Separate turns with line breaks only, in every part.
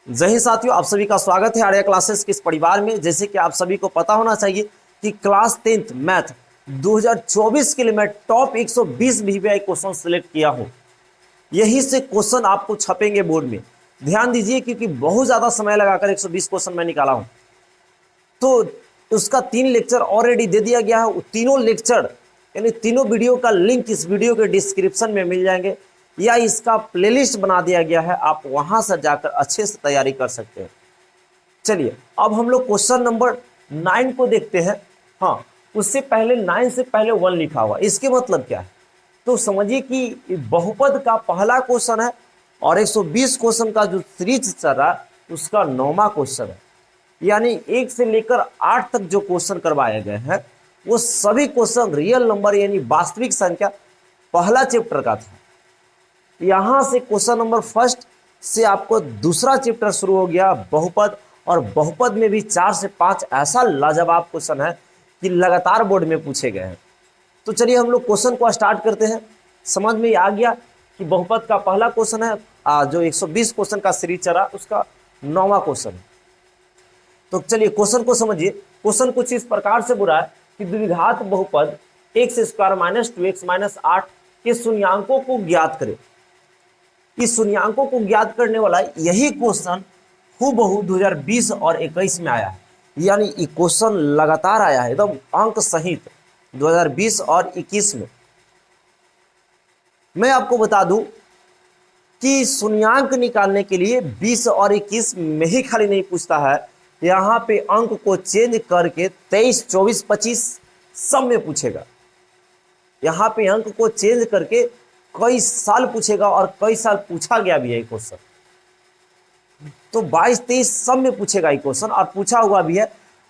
जय हिंद साथियों, आप सभी का स्वागत है आर्या क्लासेस के इस परिवार में। जैसे कि आप सभी को पता होना चाहिए कि क्लास 10th मैथ 2024 के लिए मैं टॉप 120 वीवीआई क्वेश्चन सिलेक्ट किया हूं। यही से क्वेश्चन आपको छपेंगे बोर्ड में। ध्यान दीजिए क्योंकि बहुत ज्यादा समय लगाकर 120 क्वेश्चन मैं निकाला हूं। तो उसका 3 लेक्चर ऑलरेडी दे दिया गया है। तीनों लेक्चर यानी तीनों वीडियो का लिंक इस वीडियो के डिस्क्रिप्शन में मिल जाएंगे या इसका प्लेलिस्ट बना दिया गया है, आप वहां से जाकर अच्छे से तैयारी कर सकते हैं। चलिए अब हम लोग क्वेश्चन नंबर 9 को देखते हैं। हाँ, उससे पहले 9 से पहले 1 लिखा हुआ, इसके मतलब क्या है तो समझिए कि बहुपद का पहला क्वेश्चन है और 120 क्वेश्चन का जो सीरीज चल रहा है उसका 9वां क्वेश्चन है। यानी 1 से लेकर 8 तक जो क्वेश्चन करवाए गए हैं वो सभी क्वेश्चन रियल नंबर यानी वास्तविक संख्या पहला चैप्टर का था। यहां से क्वेश्चन नंबर फर्स्ट से आपको दूसरा चैप्टर शुरू हो गया बहुपद, और बहुपद में भी 4 से 5 ऐसा लाजवाब क्वेश्चन है कि लगातार बोर्ड में पूछे गए हैं। तो चलिए हम लोग क्वेश्चन को स्टार्ट करते हैं। समझ में आ गया कि बहुपद का पहला क्वेश्चन है, जो 120 क्वेश्चन का सीरीज चला उसका 9वां क्वेश्चन है। तो चलिए क्वेश्चन को समझिए। क्वेश्चन कुछ इस प्रकार से बुरा है कि द्विघात बहुपद x² - 2x - 8 के शून्यांकों को ज्ञात करें। इस शून्यांकों को ज्ञात करने वाला यही क्वेश्चन हूबहू 2020 और 21 में आया है। यानी ये क्वेश्चन लगातार आया है एकदम अंक सहित 2020 और 21 में। मैं आपको बता दूं कि शून्यांक निकालने के लिए 20 और 21 में ही खाली नहीं पूछता है, यहाँ पे अंक को चेंज करके 23, 24, 25 सब में पूछेगा। यहाँ पे अंक को चेंज करके कई साल पूछेगा और कई साल पूछा गया भी है क्वेश्चन। तो 22, 23 सब में पूछेगा ये क्वेश्चन और पूछा हुआ भी है।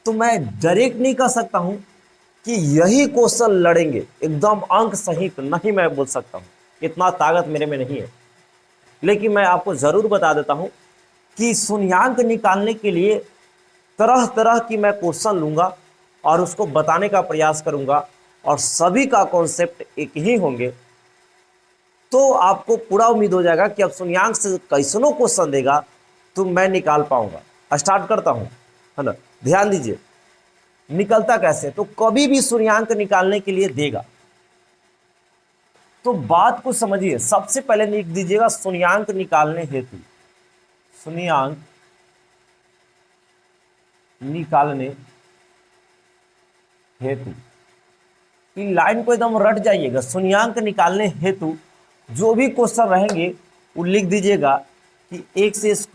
तो मैं डायरेक्ट नहीं कह सकता हूं कि यही क्वेश्चन लड़ेंगे एकदम अंक सहित, नहीं मैं बोल सकता हूं, इतना ताकत मेरे में नहीं है। लेकिन मैं आपको जरूर बता देता हूं कि शून्यांक निकालने के लिए तरह तरह की मैं क्वेश्चन लूंगा और उसको बताने का प्रयास करूंगा और सभी का कॉन्सेप्ट एक ही होंगे। तो आपको पूरा उम्मीद हो जाएगा कि अब शून्यांक से कैसनो क्वेश्चन देगा तो मैं निकाल पाऊंगा। स्टार्ट करता हूं, है ना। ध्यान दीजिए निकलता कैसे, तो कभी भी शून्यांक निकालने के लिए देगा तो बात को समझिए। सबसे पहले लिख दीजिएगा शून्यांक निकालने हेतु, शून्यांक निकालने हेतु, इन लाइन को एकदम रट जाइएगा। शून्यांक निकालने हेतु जो भी क्वेश्चन रहेंगे वो लिख दीजिएगा कि x²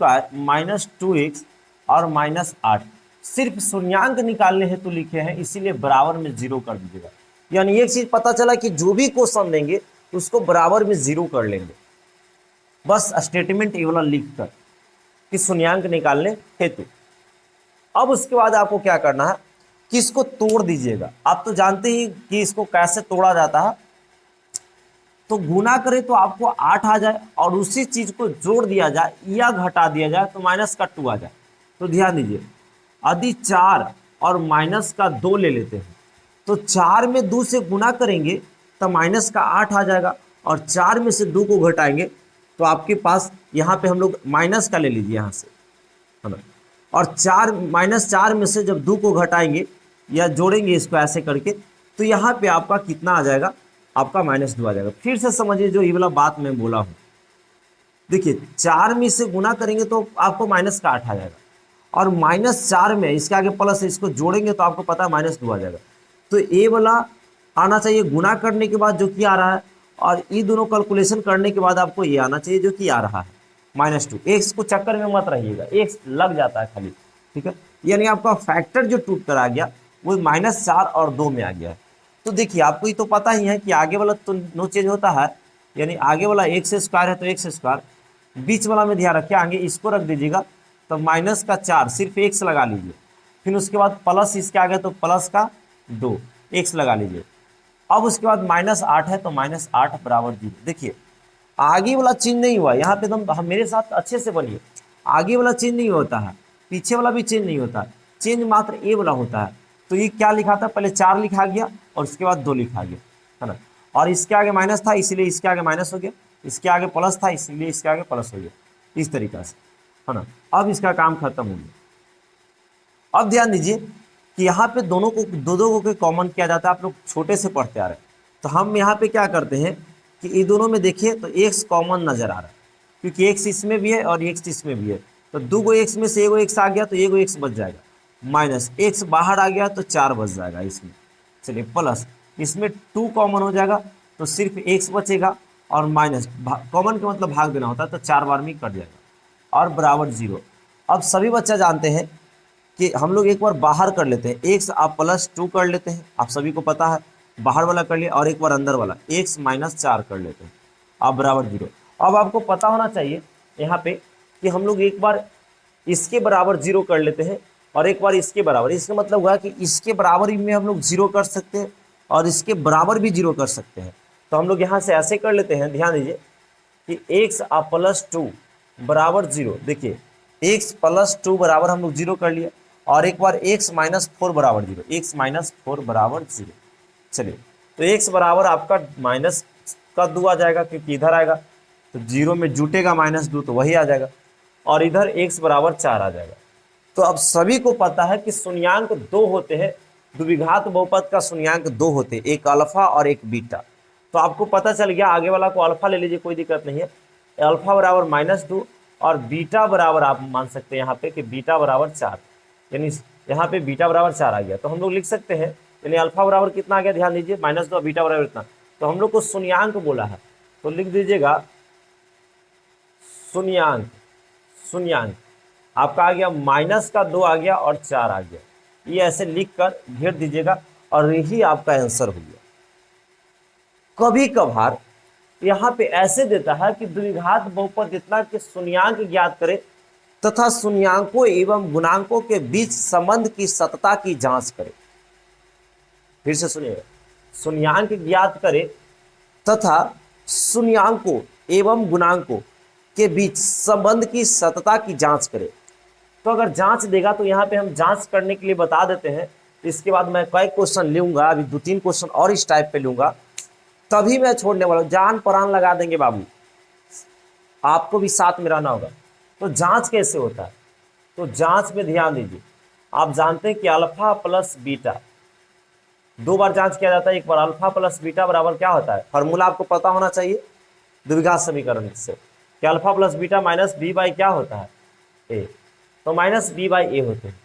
- 2x और -8। सिर्फ शून्यांक निकालने हेतु लिखे हैं इसीलिए बराबर में 0 कर दीजिएगा। यानी एक चीज पता चला कि जो भी क्वेश्चन देंगे उसको बराबर में 0 कर लेंगे, बस स्टेटमेंट ये वाला लिख कर कि शून्यांक निकालने हेतु। अब उसके बाद आपको क्या करना है कि इसको तोड़ दीजिएगा। आप तो जानते ही कि इसको कैसे तोड़ा जाता है। तो गुना करें तो आपको 8 आ जाए और उसी चीज को जोड़ दिया जाए या घटा दिया जाए तो -2 आ जाए। तो ध्यान दीजिए, यदि 4 और -2 ले लेते हैं तो 4 में 2 से गुना करेंगे तो -8 आ जाएगा और 4 में से 2 को घटाएंगे तो आपके पास यहाँ पे हम लोग माइनस का ले लीजिए यहाँ से, है ना। और 4 में से जब 2 को घटाएंगे या जोड़ेंगे इसको ऐसे करके तो यहाँ पे आपका कितना आ जाएगा, आपका -2 आ जाएगा। फिर से समझिए जो ये वाला बात मैं बोला हूँ। देखिए 4 में से गुना करेंगे तो आपको -8 आ जाएगा और -4 में इसके आगे प्लस इसको जोड़ेंगे तो आपको पता है -2 आ जाएगा। तो ये वाला आना चाहिए गुना करने के बाद जो कि आ रहा है, और ये दोनों कैलकुलेशन करने के बाद आपको ये आना चाहिए जो कि आ रहा है -2। एक्स को चक्कर में मत रहिएगा, एक्स लग जाता है खाली, ठीक है। यानी आपका फैक्टर जो टूट कर आ गया वो -4 और 2 में आ गया है। तो देखिए आपको ये तो पता ही है कि आगे वाला तो नो चेंज होता है, यानी आगे वाला x² है तो x², बीच वाला में ध्यान रखिए आगे इसको रख दीजिएगा तो -4 सिर्फ x लगा लीजिए, फिर उसके बाद प्लस इसके आगे तो +2 x लगा लीजिए। अब उसके बाद -8 है तो -8 बराबर 0। देखिए आगे वाला चेंज नहीं हुआ, यहाँ पे हम मेरे साथ अच्छे से बनिए। आगे वाला चेंज नहीं होता है, पीछे वाला भी चेंज नहीं होता, चेंज मात्र ए वाला होता है। तो ये क्या लिखा था, पहले 4 लिखा गया और उसके बाद 2 लिखा गया, है ना। और इसके आगे माइनस था इसलिए इसके आगे माइनस हो गया, इसके आगे प्लस था इसलिए इसके आगे प्लस हो गया, इस तरीका से। है ना। अब इसका काम खत्म हो गया। अब ध्यान दीजिए कि यहाँ पे दोनों को दो दो को कॉमन किया जाता है, आप लोग छोटे से पढ़ते आ रहे हैं। तो हम यहाँ पे क्या करते हैं कि इन दोनों में देखिए तो एक्स कॉमन नजर आ रहा है, क्योंकि एक्स इसमें भी है और एक्स इसमें भी है। तो दो गो एक्स में से एगो एक्स आ गया तो एगो एक्स बच जाएगा, माइनस एक्स बाहर आ गया तो 4 बच जाएगा इसमें। चलिए प्लस इसमें 2 कॉमन हो जाएगा तो सिर्फ एक्स बचेगा, और माइनस कॉमन का मतलब भाग देना होता है, तो 4 बार में कट जाएगा और बराबर 0। अब सभी बच्चा जानते हैं कि हम लोग एक बार बाहर कर लेते हैं, एक्स आप +2 कर लेते हैं, आप सभी को पता है, बाहर वाला कर लिया, और एक बार अंदर वाला एक्स -4 कर लेते हैं, आप बराबर 0। अब आपको पता होना चाहिए यहाँ पे कि हम लोग एक बार इसके बराबर 0 कर लेते हैं और एक बार इसके बराबर, इसका मतलब हुआ कि इसके बराबर में हम लोग 0 कर सकते हैं और इसके बराबर भी 0 कर सकते हैं। तो हम लोग यहाँ से ऐसे कर लेते हैं, ध्यान दीजिए कि एक्स +2 बराबर 0। देखिए एक्स +2 बराबर हम लोग 0 कर लिया, और एक बार x -4 बराबर 0, x -4 बराबर 0। चलिए तो x बराबर आपका माइनस का 2 आ जाएगा, क्योंकि इधर आएगा तो 0 में जुटेगा -2 तो वही आ जाएगा, और इधर x बराबर 4 आ जाएगा। तो अब सभी को पता है कि शून्यांक 2 होते हैं, द्विघात बहुपद का शून्यांक 2 होते हैं, एक अल्फा और एक बीटा। तो आपको पता चल गया, आगे वाला को अल्फा ले लीजिए, कोई दिक्कत नहीं है। अल्फा बराबर -2 और बीटा बराबर आप मान सकते हैं यहाँ पे कि बीटा बराबर 4, यानी यहाँ पे बीटा बराबर 4 आ गया। तो हम लोग लिख सकते हैं, यानी अल्फा बराबर कितना आ गया, ध्यान दीजिए -2 और बीटा बराबर इतना। तो हम लोग को शून्यांक बोला है, तो लिख दीजिएगा शून्यांक। शून्यांक आपका आ गया -2 आ गया और 4 आ गया, ये ऐसे लिख कर घेर दीजिएगा और यही आपका आंसर हो गया। कभी कभार यहाँ पे ऐसे देता है कि द्विघात बहुपद इतना कि शून्यांक ज्ञात करे तथा शून्यांकों एवं गुणांकों के बीच संबंध की सतता की जांच करे। फिर से सुनिएगा, शून्यांक ज्ञात करे तथा शून्यांकों एवं गुणांकों के बीच संबंध की सतता की जांच करे। तो अगर जांच देगा तो यहाँ पे हम जांच करने के लिए बता देते हैं। इसके बाद मैं कई क्वेश्चन लूंगा, अभी 2-3 क्वेश्चन और इस टाइप पे लूंगा, तभी मैं छोड़ने वाला हूँ। जान प्राण लगा देंगे बाबू, आपको भी साथ में रहना होगा। तो जांच कैसे होता है, तो जांच में ध्यान दीजिए। आप जानते हैं कि अल्फा प्लस बीटा 2 बार जांच किया जाता है, एक बार अल्फा प्लस बीटा बराबर क्या होता है, फॉर्मूला आपको पता होना चाहिए द्विघात समीकरण से, कि alpha plus beta minus B by क्या होता है, ए, तो -b/a होते हैं।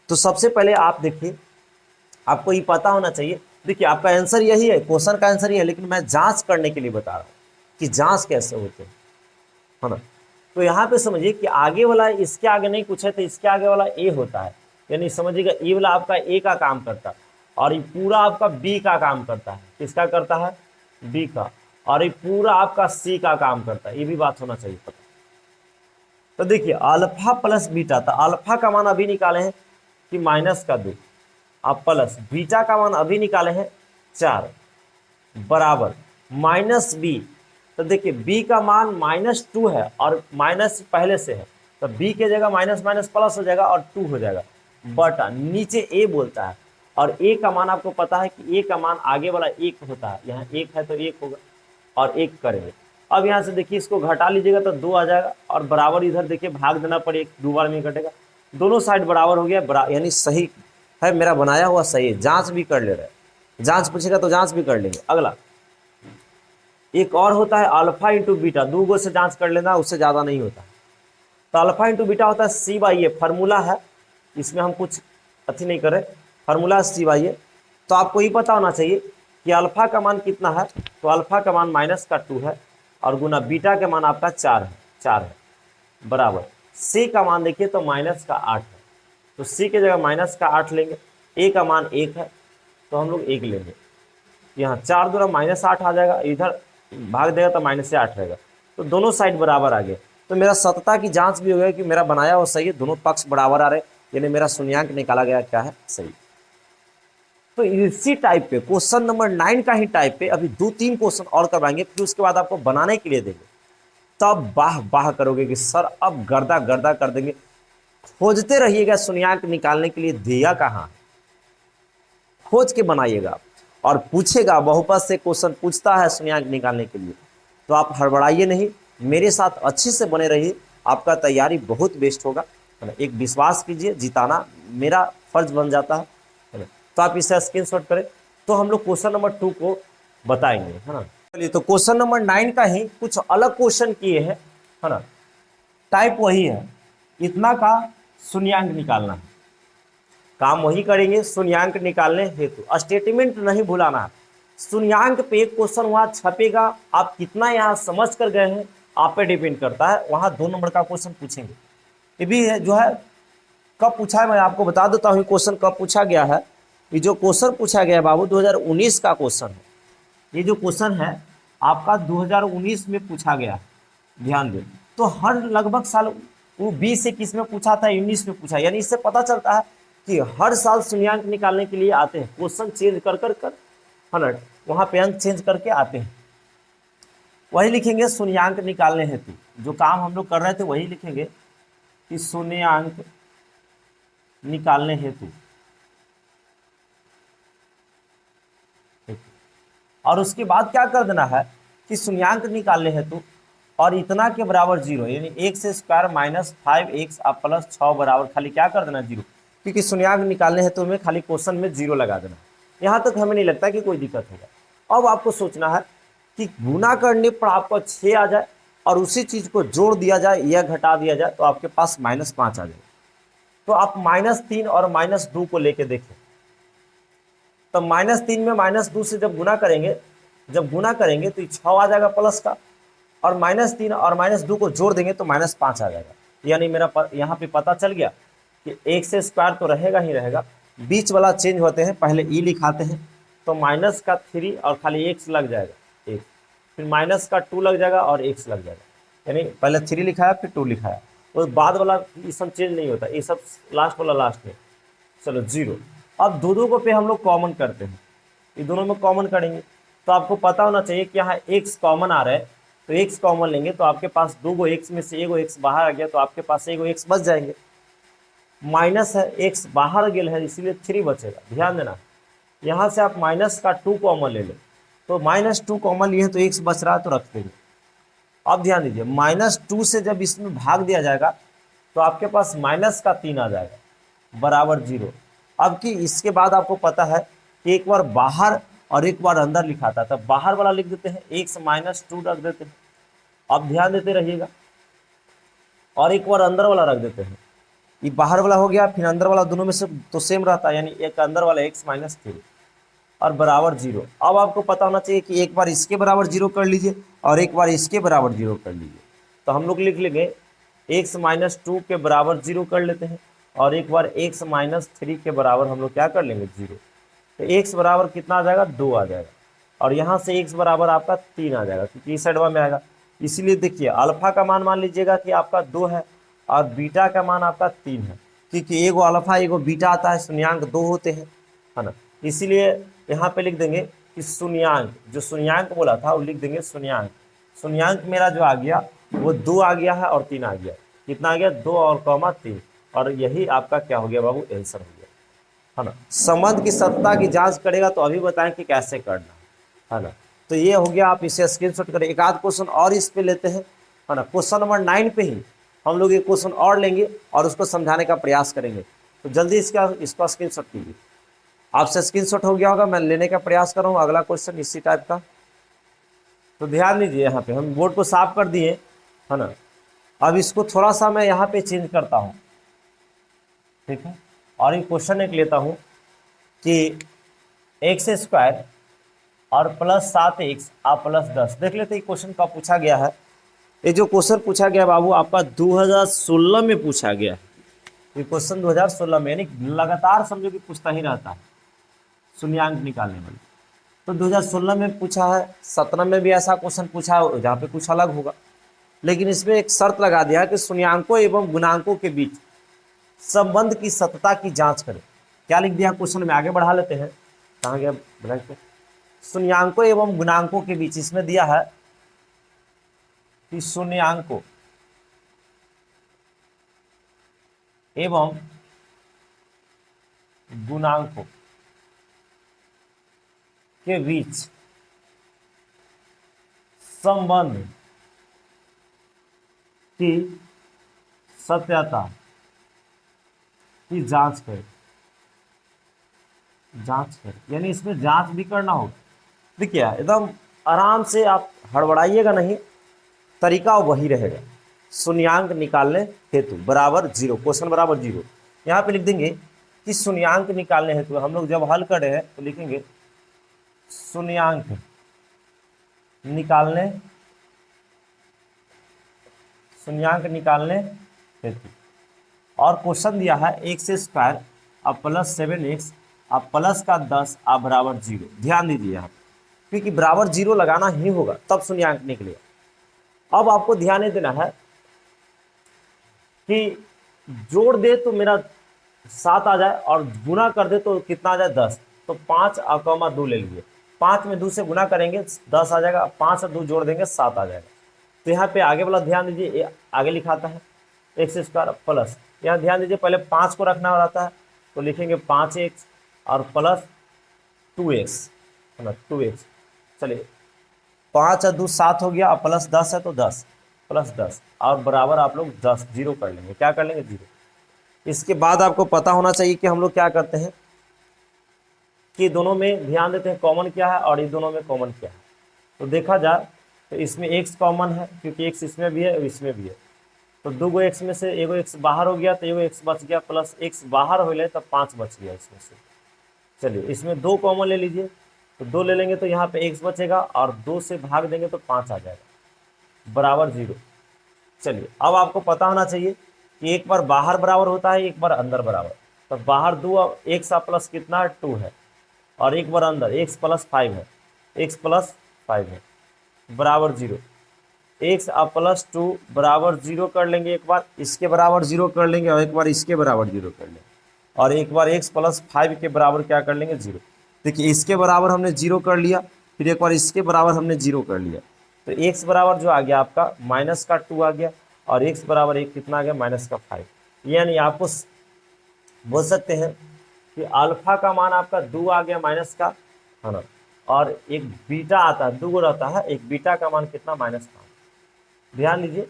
तो सबसे पहले आप देखिए, आपको ये पता होना चाहिए। देखिए आपका आंसर यही है, क्वेश्चन का आंसर ये है, लेकिन मैं जांच करने के लिए बता रहा हूँ कि जांच कैसे होते हैं, है ना। तो यहाँ पे समझिए कि आगे वाला इसके आगे नहीं कुछ है, तो इसके आगे वाला ए होता है, यानी समझिएगा ये वाला आपका ए का काम करता है और ये पूरा आपका बी का काम करता है। किसका करता है, बी का, और ये पूरा आपका सी का काम करता है, ये भी बात होना चाहिए पता। तो देखिए अल्फा प्लस बीटा था, अल्फा का मान अभी निकाले हैं कि -2, अब प्लस बीटा का मान अभी निकाले हैं 4 बराबर -b। तो देखिए b का मान -2 है और माइनस पहले से है, तो b के जगह माइनस माइनस प्लस हो जाएगा और 2 हो जाएगा, बटा नीचे a बोलता है, और a का मान आपको पता है कि a का मान आगे वाला 1 होता है, यहाँ 1 है तो 1 होगा और 1 करेंगे। अब यहाँ से देखिए इसको घटा लीजिएगा तो 2 आ जाएगा, और बराबर इधर देखिए भाग देना पड़े, 2 बार में घटेगा, दोनों साइड बराबर हो गया, यानी सही है, मेरा बनाया हुआ सही है। जांच भी कर ले रहे हैं, जांच पूछेगा तो जांच भी कर लेंगे। अगला एक और होता है अल्फा इंटू बीटा, 2 गो से जांच कर लेना, उससे ज़्यादा नहीं होता। तो अल्फा इंटू बीटा होता है c/a, फार्मूला है, इसमें हम कुछ अथी नहीं करें, फार्मूला c/a। तो आपको ये पता होना चाहिए कि अल्फा का मान कितना है, तो अल्फा का मान -2 है और गुना बीटा का मान आपका 4 है बराबर सी का मान देखिए तो -8 है, तो सी के जगह -8 लेंगे, ए का मान 1 है तो हम लोग 1 लेंगे, यहाँ 4 दूना -8 आ जाएगा, इधर भाग देगा तो -8 रहेगा, तो दोनों साइड बराबर आ गए। तो मेरा सतता की जांच भी हो गया कि मेरा बनाया हुआ सही है, दोनों पक्ष बराबर आ रहे, यानी मेरा शून्यांक निकाला गया क्या है, सही। तो इसी टाइप पे क्वेश्चन नंबर 9 का ही टाइप पे अभी 2-3 क्वेश्चन और करवाएंगे, फिर उसके बाद आपको बनाने के लिए देंगे, तब वाह वाह करोगे कि सर अब गर्दा गर्दा कर देंगे। खोजते रहिएगा शून्यांक निकालने के लिए, दिया कहाँ है, खोज के बनाइएगा। और पूछेगा बहुपद से क्वेश्चन पूछता है शून्यांक निकालने के लिए, तो आप हड़बड़ाइए नहीं, मेरे साथ अच्छे से बने रहिए आपका तैयारी बहुत बेस्ट होगा, है ना। एक विश्वास कीजिए, जिताना मेरा फर्ज बन जाता है ना। तो आप इसे स्क्रीनशॉट करें। तो हम लोग क्वेश्चन नंबर 2 को बताएंगे, है ना। चलिए, तो क्वेश्चन नंबर 9 का ही कुछ अलग क्वेश्चन किए हैं, है ना। टाइप वही है, इतना का शून्यांक निकालना है। काम वही करेंगे, शून्यांक निकालने हेतु स्टेटमेंट नहीं भुलाना है। शून्यांक पे एक क्वेश्चन वहां छपेगा, आप कितना यहाँ समझ कर गए हैं आप पे डिपेंड करता है। वहां 2 नंबर का क्वेश्चन पूछेंगे, ये भी है जो है कब पूछा है, मैं आपको बता देता हूँ क्वेश्चन कब पूछा गया है। ये जो क्वेश्चन पूछा गया है बाबू 2019 का क्वेश्चन है। ये जो क्वेश्चन है आपका 2019 में पूछा गया है, ध्यान दें। तो हर लगभग साल वो 20-21 में पूछा था, 19 में पूछा, यानी इससे पता चलता है कि हर साल शून्यांक निकालने के लिए आते हैं, क्वेश्चन चेंज कर 100 वहां पे अंक चेंज करके आते हैं। वही लिखेंगे शून्यांक निकालने हेतु, जो काम हम लोग कर रहे थे वही लिखेंगे कि शून्यांक निकालने हेतु। और उसके बाद क्या कर देना है कि शून्यांक निकालने हेतु और इतना के बराबर 0, यानी x स्क्वायर माइनस 5x अब प्लस 6 बराबर खाली क्या कर देना 0, क्योंकि शून्यांक निकालने हेतु में खाली क्वेश्चन में 0 लगा देना। यहाँ तक हमें नहीं लगता कि कोई दिक्कत होगा। अब आपको सोचना है कि गुना करने पर आपको 6 आ जाए और उसी चीज को जोड़ दिया जाए या घटा दिया जाए तो आपके पास -5 आ जाए। तो आप -3 और -2 को लेके देखें, तो -3 में -2 से जब गुना करेंगे तो 6 आ जाएगा प्लस का, और -3 और -2 को जोड़ देंगे तो -5 आ जाएगा। यानी मेरा यहाँ पे पता चल गया कि x स्क्वायर तो रहेगा ही रहेगा, बीच वाला चेंज होते हैं, पहले ई लिखाते हैं तो -3 और खाली x लग जाएगा, x फिर -2 लग जाएगा और x लग जाएगा, यानी पहले 3 लिखाया फिर 2 लिखाया। तो बाद वाला ये सब चेंज नहीं होता, ये सब लास्ट वाला लास्ट में। चलो 0। अब दो को पे हम लोग कॉमन करते हैं, ये दोनों में कॉमन करेंगे तो आपको पता होना चाहिए कि यहाँ x कॉमन आ रहा है, तो x कॉमन लेंगे तो आपके पास 2 x में से 1 x बाहर आ गया तो आपके पास 1 x बच जाएंगे। माइनस है, x बाहर गेल है इसीलिए 3 बचेगा। ध्यान देना, यहाँ से आप -2 कॉमन ले लो, तो -2 कॉमन लिए तो x बच रहा है तो रख देंगे। अब ध्यान दीजिए, -2 से जब इसमें भाग दिया जाएगा तो आपके पास -3 आ जाएगा बराबर 0। अब कि इसके बाद आपको पता है कि एक बार बाहर और एक बार अंदर लिखा था, तब बाहर वाला लिख देते हैं, x -2 रख देते हैं। अब ध्यान देते रहिएगा, और एक बार अंदर वाला रख देते हैं, ये बाहर वाला हो गया फिर अंदर वाला, दोनों में से तो सेम रहता है, यानी एक अंदर वाला x -3 और बराबर 0। अब आपको पता होना चाहिए कि एक बार इसके बराबर 0 कर लीजिए और एक बार इसके बराबर 0 कर लीजिए। तो हम लोग लिख लेंगे x -2 के बराबर 0 कर लेते हैं और एक बार x -3 के बराबर हम लोग क्या कर लेंगे 0। तो x बराबर कितना आ जाएगा 2 आ जाएगा, और यहाँ से x बराबर आपका 3 आ जाएगा क्योंकि इस साइड में आएगा। इसीलिए देखिए अल्फा का मान लीजिएगा कि आपका 2 है और बीटा का मान आपका 3 है, क्योंकि एगो अल्फा एगो बीटा आता है, शून्यांक 2 होते हैं, है ना। इसीलिए यहाँ पे लिख देंगे कि शून्यांक, जो शून्यांक बोला था वो लिख देंगे शून्यांक। शून्यांक मेरा जो आ गया वो 2 आ गया है और 3 आ गया। कितना आ गया 2 और 3, और यही आपका क्या हो गया बाबू आंसर हो गया, है ना। संबंध की सत्ता की जांच करेगा तो अभी बताएं कि कैसे करना है ना। तो ये हो गया, आप इसे स्क्रीनशॉट करें। एक आध क्वेश्चन और इस पे लेते हैं, है ना। क्वेश्चन नंबर 9 पे ही हम लोग एक क्वेश्चन और लेंगे और उसको समझाने का प्रयास करेंगे। तो जल्दी इसका स्क्रीनशॉट कीजिए। आपसे स्क्रीनशॉट हो गया होगा, मैं लेने का प्रयास कर रहा हूँ अगला क्वेश्चन इसी टाइप का। तो ध्यान दीजिए, यहाँ पे हम बोर्ड को साफ कर दिए, है ना। अब इसको थोड़ा सा मैं यहाँ पे चेंज करता हूँ, ठीक है। और एक क्वेश्चन एक लेता हूँ कि x स्क्वायर और +7x और +10, देख लेते हैं क्वेश्चन कब पूछा गया है। ये जो क्वेश्चन पूछा गया बाबू आपका 2016 में पूछा गया है। ये क्वेश्चन 2016 में, यानी लगातार समझो कि पूछता ही रहता है शून्यांक निकालने वाले। तो 2016 में पूछा है, 17 में भी ऐसा क्वेश्चन पूछा है जहाँ पे कुछ अलग होगा, लेकिन इसमें एक शर्त लगा दिया कि शून्यांकों एवं गुणांकों के बीच संबंध की सत्यता की जांच करें। क्या लिख दिया क्वेश्चन में, आगे बढ़ा लेते हैं, कहाँ गया ब्लैंक पे। शून्यांकों एवं गुणांकों के बीच इसमें दिया है कि शून्यांकों एवं गुणांकों के बीच संबंध की सत्यता की जांच करें, जांच करें यानी इसमें जांच भी करना होगा। देखिए एकदम आराम से, आप हड़बड़ाइएगा नहीं, तरीका वही रहेगा। शून्यांक निकालने हेतु बराबर जीरो, क्वेश्चन बराबर जीरो। यहाँ पे लिख देंगे कि शून्यांक निकालने हेतु हम लोग जब हल कर रहे हैं तो लिखेंगे शून्यांक निकालने, शून्यांक निकालने हेतु। और क्वेश्चन दिया है एक्स स्क्वायर अब प्लस 7x अब प्लस का 10 अब बराबर जीरो। ध्यान दीजिए यहाँ पे, क्योंकि बराबर जीरो लगाना ही होगा तब शून्यांक निकलेगा। अब आपको ध्यान देना है कि जोड़ दे तो मेरा 7 आ जाए और गुना कर दे तो कितना आ जाए 10। तो 5 और 2 ले लीजिए, 5 में 2 से गुना करेंगे 10 आ जाएगा, 5 और 2 जोड़ देंगे 7 आ जाएगा। तो यहाँ पे आगे वाला ध्यान दीजिए, आगे लिखाता है एक्स स्क्वायर प्लस, यहाँ ध्यान दीजिए पहले 5 को रखना रहता है तो लिखेंगे 5x और प्लस 2x है ना, 2x। चलिए 5 और 2 7 हो गया और प्लस 10 है तो 10 प्लस 10 और बराबर आप लोग 10 जीरो कर लेंगे। क्या कर लेंगे? जीरो। इसके बाद आपको पता होना चाहिए कि हम लोग क्या करते हैं कि दोनों में ध्यान देते हैं कॉमन क्या है और ये दोनों में कॉमन क्या है। तो देखा जाए तो इसमें x कॉमन है क्योंकि x इसमें भी है और इसमें भी है, तो 2 गो x में से एगो x बाहर हो गया तो एगो x बच गया, प्लस x बाहर हो ले तब 5 बच गया इसमें से। चलिए इसमें 2 कॉमन ले लीजिए, तो 2 ले लेंगे तो यहाँ पे x बचेगा और 2 से भाग देंगे तो 5 आ जाएगा बराबर जीरो। चलिए अब आपको पता होना चाहिए कि एक बार बाहर बराबर होता है एक बार अंदर बराबर, तो बाहर 2 और x प्लस कितना 2 है और एक बार अंदर x प्लस 5 है, x प्लस 5 है बराबर जीरो। x प्लस 2 बराबर जीरो कर लेंगे, एक बार इसके बराबर जीरो कर लेंगे और एक बार इसके बराबर जीरो कर लेंगे और एक बार x प्लस 5 के बराबर क्या कर लेंगे? जीरो। देखिए इसके बराबर हमने जीरो कर लिया, फिर एक बार इसके बराबर हमने जीरो कर लिया, तो x बराबर जो आ गया आपका माइनस का 2 आ गया और x बराबर एक कितना आ गया? माइनस का 5। यानी आपको बोल सकते हैं कि अल्फा का मान आपका 2 आ गया माइनस का, है ना, और एक बीटा आता है 2 रहता है, एक बीटा का मान कितना? -5। ध्यान दीजिए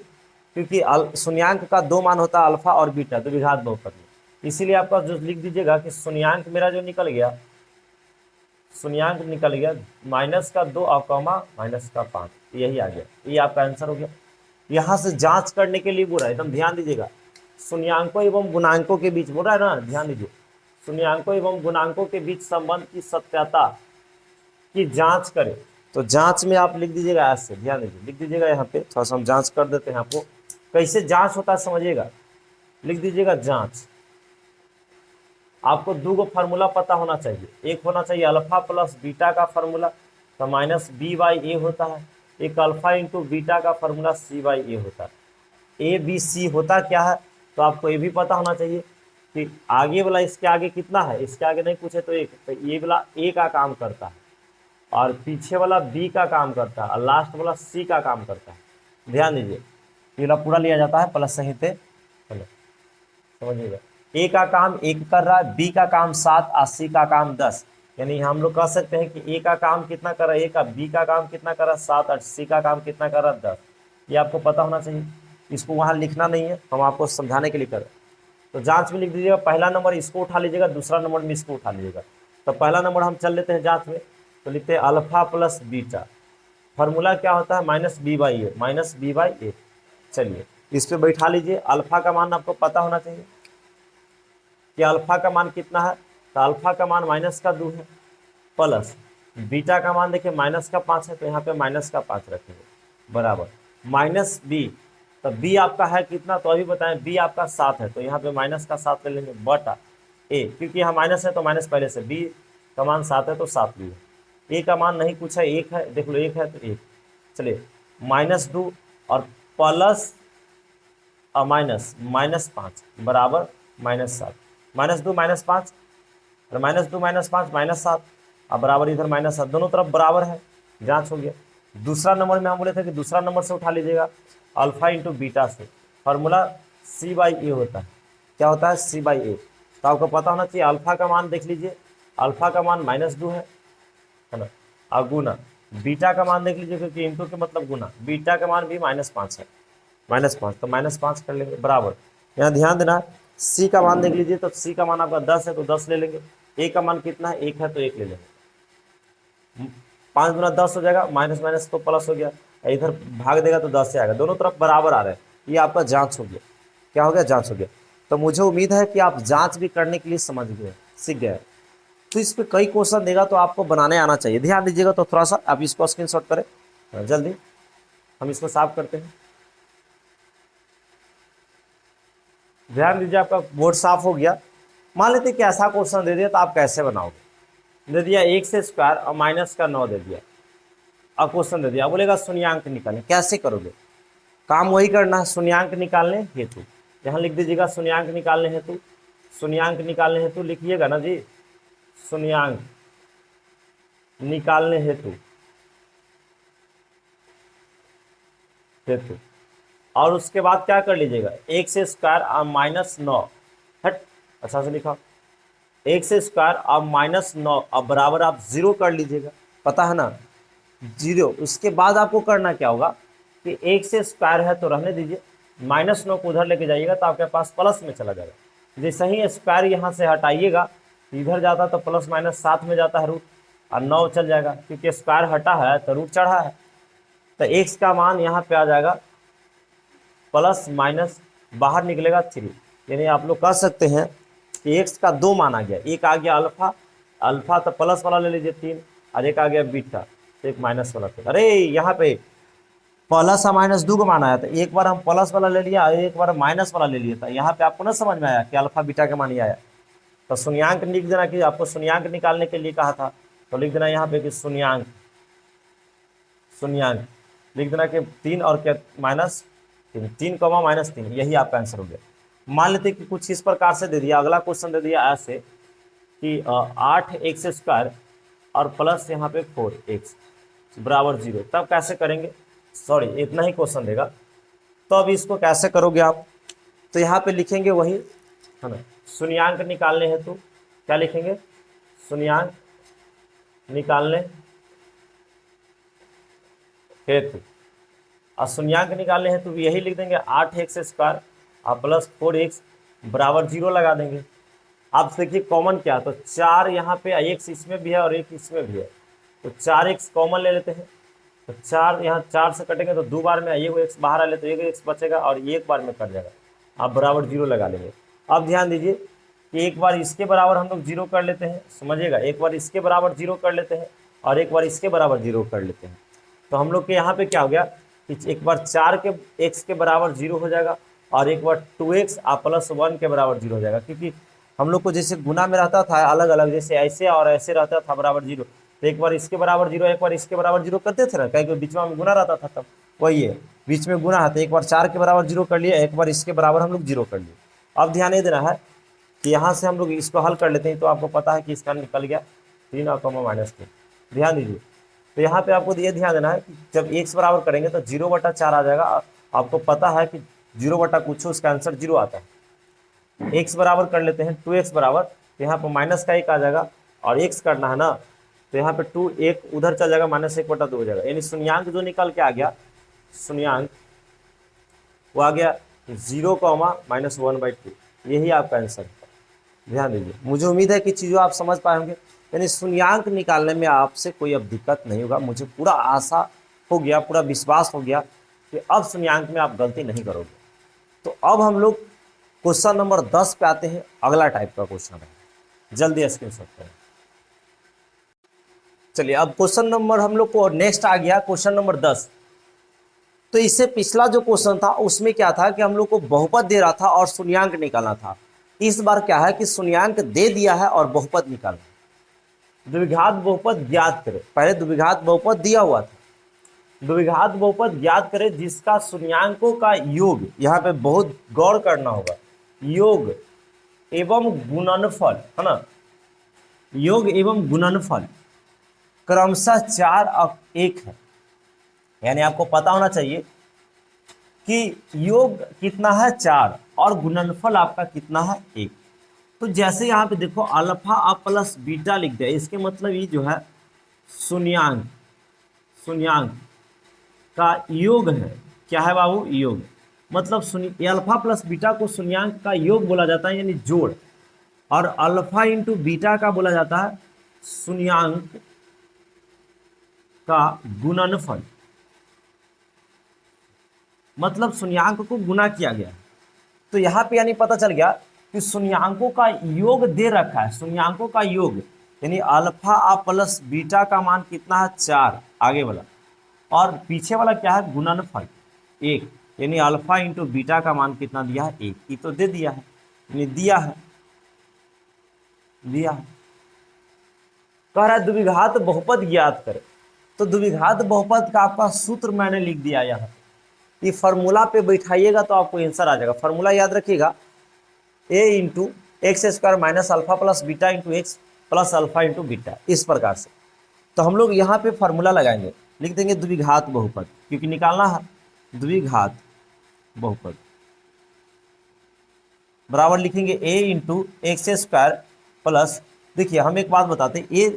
क्योंकि शून्यांक का 2 मान होता है अल्फा और बीटा, तो द्विघात बहुपद में, इसीलिए आपका जो लिख दीजिएगा कि शून्यांक मेरा जो निकल गया, शून्यांक निकल गया -2 और -5, यही आ गया, ये आपका आंसर हो गया। यहाँ से जांच करने के लिए बोल रहा है, एकदम ध्यान दीजिएगा, शून्यांकों एवं गुणांकों के बीच बोल रहा है ना, ध्यान दीजिए, शून्यांकों एवं गुणांकों के बीच संबंध की सत्यता की जांच करें। तो जांच में आप लिख दीजिएगा ऐसे, ध्यान दीजिए, लिख दीजिएगा यहाँ पे, थोड़ा सा हम जांच कर देते हैं आपको कैसे जांच होता है समझिएगा। लिख दीजिएगा जांच, आपको 2 गो फार्मूला पता होना चाहिए, एक होना चाहिए अल्फा प्लस बीटा का फार्मूला, तो -b/a होता है, एक अल्फा इंटू बीटा का फार्मूला c/a होता है। ABC होता क्या है तो आपको ये भी पता होना चाहिए कि आगे वाला इसके आगे कितना है, इसके आगे नहीं पूछे तो एक, तो ये वाला A का काम करता है और पीछे वाला B का काम करता है और लास्ट वाला C का काम करता है। ध्यान दीजिए ये वाला पूरा लिया जाता है प्लस सहित, समझिएगा, A का काम 1 कर रहा है, B का काम 7 और C का काम 10। यानी हम लोग कह सकते हैं कि A का काम कितना कर रहा है, A का, B का काम कितना कर रहा है 7 और C का काम कितना कर रहा है 10। ये आपको पता होना चाहिए, इसको वहाँ लिखना नहीं है, हम आपको समझाने के लिए कर रहे हैं। तो जांच में लिख दीजिएगा पहला नंबर इसको उठा लीजिएगा, दूसरा नंबर में इसको उठा लीजिएगा। तो पहला नंबर हम चल लेते हैं जांच में, तो लिखते हैं अल्फा प्लस बीटा, फार्मूला क्या होता है -b/a। चलिए इस पे बैठा लीजिए, अल्फा का मान आपको पता होना चाहिए कि अल्फा का मान कितना है, तो अल्फा का मान -2 है, प्लस बीटा का मान देखिए -5 है, तो यहाँ पे -5 रखेंगे बराबर -b, तो b आपका है कितना, तो अभी बताएं, b आपका 7 है, तो यहाँ पे -7 ले लेंगे बटा a, क्योंकि यहाँ माइनस है तो माइनस पहले से, b का मान 7 है तो 7 भी है, a का मान नहीं पूछा 1 है, देख लो 1 है तो 1। चलिए -2 और प्लस और -5 बराबर -7, -2 -5 और -2 -5 -7 और बराबर इधर -7, दोनों तरफ बराबर है, जांच हो गया। दूसरा नंबर में हम बोले थे कि दूसरा नंबर से उठा लीजिएगा अल्फा इंटू बीटा से, फार्मूला c/a होता है, क्या होता है c/a। तो आपको पता होना चाहिए अल्फा का मान देख लीजिए, अल्फा का मान -2 है ना, और गुना बीटा का मान देख लीजिए, क्योंकि इंटू के मतलब गुना, बीटा का मान भी -5 है, -5, तो -5 कर लेंगे बराबर यहाँ ध्यान देना, सी का मान देख लीजिए, तो सी का मान आपका 10 है तो 10 ले लेंगे, ए का मान कितना है 1 है तो 1 ले लेंगे। 5 गुना 10 हो जाएगा, माइनस माइनस तो प्लस हो गया, इधर भाग देगा तो 10 से आएगा, दोनों तरफ बराबर आ रहे हैं, ये आपका जांच हो गया। क्या हो गया? जांच हो गया। तो मुझे उम्मीद है कि आप जांच भी करने के लिए समझ गए, सीख गए। तो इस पे कई क्वेश्चन देगा तो आपको बनाने आना चाहिए, ध्यान दीजिएगा। तो थोड़ा सा आप इसको स्क्रीनशॉट करें जल्दी, हम इसको साफ करते हैं। ध्यान दीजिए, आपका बोर्ड साफ हो गया। मान लेते कि ऐसा क्वेश्चन दे दिया तो आप कैसे बनाओगे? दे दिया x स्क्वायर और माइनस का 9 दे दिया, और क्वेश्चन दे दिया, बोलेगा शून्यांक निकालें, कैसे करोगे? काम वही करना है, शून्यांक निकालने हेतु। यहाँ लिख दीजिएगा शून्यांक निकालने हेतु, शून्यांक निकालने हेतु लिखिएगा ना जी, शून्यांक निकालने हेतु हेतु और उसके बाद क्या कर लीजिएगा, x स्क्वायर और माइनस 9, हट अच्छा से लिखा, x स्क्वायर और माइनस 9 अब बराबर आप 0 कर लीजिएगा, पता है ना 0। उसके बाद आपको करना क्या होगा कि x स्क्वायर है तो रहने दीजिए, माइनस 9 को उधर लेके जाइएगा तो आपके पास प्लस में चला जाएगा। जैसे ही स्क्वायर यहाँ से हटाइएगा, इधर जाता तो प्लस माइनस साथ में जाता है रूट, और 9 चल जाएगा, क्योंकि स्क्वायर हटा है तो रूट चढ़ा है। तो x का मान यहाँ पे आ जाएगा प्लस माइनस, बाहर निकलेगा 3, यानी आप लोग कह सकते हैं कि x का 2 मान आ गया, एक आ गया अल्फा, अल्फा तो प्लस वाला ले लीजिए 3, और एक आ गया बीटा, तो एक माइनस वाला था। अरे यहाँ पे प्लस और माइनस 2 का मान आया था, एक बार हम प्लस वाला ले लिया, एक बार माइनस वाला ले लिया था। यहाँ पे आपको ना समझ में आया कि अल्फा बीटा का मान ही आया, तो शून्यांक लिख देना, कि आपको शून्यांक निकालने के लिए कहा था, तो लिख देना यहाँ पे कि शून्यांक, शून्यांक लिख देना कि 3 और क्या माइनस 3, 3 कमा माइनस 3, यही आपका आंसर हो गया। मान लेते कि कुछ इस प्रकार से दे दिया, अगला क्वेश्चन दे दिया ऐसे कि 8x स्क्वायर और प्लस यहाँ पे 4x बराबर 0, तब कैसे करेंगे? सॉरी, इतना ही क्वेश्चन देगा, तो अब इसको कैसे करोगे आप? तो यहाँ पे लिखेंगे वही है ना, शून्यांक निकालने हेतु क्या लिखेंगे? शून्यांक निकालने हेतु, और शून्यांक निकालने हेतु यही लिख देंगे 8x स्क्वायर और प्लस 4x बराबर 0 लगा देंगे। आप देखिए कॉमन क्या, तो 4 यहाँ पे, x इसमें भी है और 1 इसमें भी है, तो 4x कॉमन ले लेते हैं, तो 4 यहाँ 4 से कटेंगे तो 2 बार में एक x बाहर आ ले तो एक x बचेगा, और एक बार में कट जाएगा, आप बराबर 0 लगा लेंगे। अब ध्यान दीजिए कि एक बार इसके बराबर हम लोग 0 कर लेते हैं, समझिएगा, एक बार इसके बराबर 0 कर लेते हैं और एक बार इसके बराबर 0 कर लेते हैं। तो हम लोग के यहाँ पे क्या हो गया कि एक बार 4 के x के बराबर 0 हो जाएगा, और एक बार 2x प्लस 1 के बराबर 0 हो जाएगा, क्योंकि हम लोग को जैसे गुना में रहता था अलग अलग, जैसे ऐसे और ऐसे रहता था बराबर 0, तो एक बार इसके बराबर 0 एक बार इसके बराबर 0 करते थे ना, क्योंकि बीच में गुना रहता था, तब वही है बीच में गुना है, तो एक बार 4 के बराबर 0 कर लिए, एक बार इसके बराबर हम लोग 0 कर लिए। अब ध्यान ये देना है कि यहाँ से हम लोग इसको हल कर लेते हैं, तो आपको पता है कि इसका निकल गया 3 और माइनस 3, ध्यान दीजिए। तो यहाँ पे आपको ये ध्यान देना है कि जब x बराबर करेंगे तो 0/4 आ जाएगा, आपको पता है कि 0 कुछ उसका आंसर 0 आता है। x बराबर कर लेते हैं 2x बराबर, तो यहाँ पर माइनस का 1 आ जाएगा, और x करना है ना, तो यहाँ पे 2 1 उधर चल जाएगा, -1/2 हो जाएगा, यानी शून्यांक जो निकल के आ गया, शून्यांक वो आ गया 0, -1/2, यही आपका आंसर है। ध्यान दीजिए, मुझे उम्मीद है कि चीज़ों आप समझ पाए होंगे, यानी शून्यांक निकालने में आपसे कोई अब दिक्कत नहीं होगा। मुझे पूरा आशा हो गया, पूरा विश्वास हो गया कि अब शून्यांक में आप गलती नहीं करोगे। तो अब हम लोग क्वेश्चन नंबर 10 पे आते हैं, अगला टाइप का क्वेश्चन है, जल्दी स्क्रीनशॉट करें। चलिए, अब क्वेश्चन नंबर हम लोग को नेक्स्ट आ गया, क्वेश्चन नंबर 10। तो इससे पिछला जो क्वेश्चन था उसमें क्या था कि हम लोग को बहुपद दे रहा था और शून्यांक निकालना था। इस बार क्या है कि शून्यांक दे दिया है और बहुपद निकालना, द्विघात बहुपद ज्ञात करें। पहले द्विघात बहुपद दिया हुआ था, द्विघात बहुपद ज्ञात करें जिसका शून्यांकों का योग, यहाँ पे बहुत गौर करना होगा, योग एवं गुणनफल है ना, योग एवं गुणनफल क्रमशः 4 और 1 है। यानी आपको पता होना चाहिए कि योग कितना है 4 और गुणनफल आपका कितना है 1। तो जैसे यहाँ पे देखो अल्फा प्लस बीटा लिख दिया, इसके मतलब ये जो है शून्यांक, शून्यांक का योग है, क्या है बाबू? योग। मतलब अल्फा प्लस बीटा को शून्यंक का योग बोला जाता है यानी जोड़, और अल्फा इंटू बीटा का बोला जाता है शून्यंक का गुणनफल, मतलब शून्यंक को गुना किया गया। तो यहाँ पे यानी पता चल गया कि शून्यंकों का योग दे रखा है, शून्यंकों का योग यानी अल्फा प्लस बीटा का मान कितना है 4 आगे वाला, और पीछे वाला क्या है गुणनफल 1, यानी अल्फा इंटू बीटा का मान कितना दिया है 1, ये तो दे दिया है, यानी दिया है कह रहा है द्विघात बहुपद ज्ञात करें। तो द्विघात बहुपद का आपका सूत्र मैंने लिख दिया यहाँ, ये फॉर्मूला पे बैठाइएगा तो आपको आंसर आ जाएगा। फॉर्मूला याद रखिएगा, a into x square minus alpha plus beta into x plus alpha into beta, इस प्रकार से। तो हम लोग यहाँ पे फॉर्मूला लगाएंगे, लिख देंगे द्विघात बहुपद, क्योंकि निकालना है द्विघात बहुपद बराबर लिखेंगे a into x square plus, देखिए हम एक बात बताते हैं, a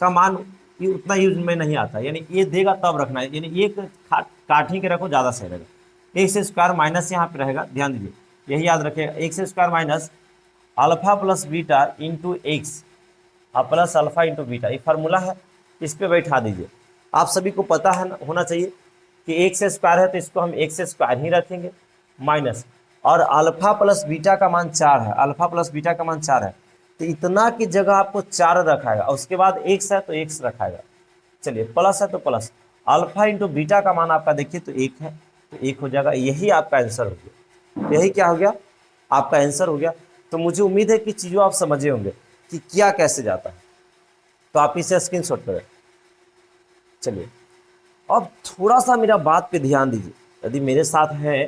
का मान ये उतना यूज में नहीं आता, यानी ये देगा तब रखना है, यानी एक काट ही के रखो ज़्यादा सही रहेगा। एक्स स्क्वायर माइनस यहाँ पे रहेगा, ध्यान दीजिए यही याद रखिएगा, x square minus alpha plus beta into x plus alpha into beta, ये फार्मूला है, इस पर बैठा दीजिए। आप सभी को पता है होना चाहिए कि एक्स स्क्वायर है तो इसको हम एक्स स्क्वायर ही रखेंगे माइनस, और अल्फा प्लस बीटा का मान 4 है, अल्फा प्लस बीटा का मान 4 है, तो इतना की जगह आपको 4 रखाएगा, उसके बाद एक्स है तो एक्स रखाएगा, चलिए प्लस है तो प्लस, अल्फा इंटू बीटा का मान आपका देखिए तो 1 है, तो 1 हो जाएगा, यही आपका आंसर हो गया, यही क्या हो गया आपका आंसर हो गया। तो मुझे उम्मीद है कि चीज़ों आप समझे होंगे कि क्या कैसे जाता है, तो आप इसे स्क्रीनशॉट करें। चलिए अब थोड़ा सा मेरा बात पे ध्यान दीजिए, यदि मेरे साथ है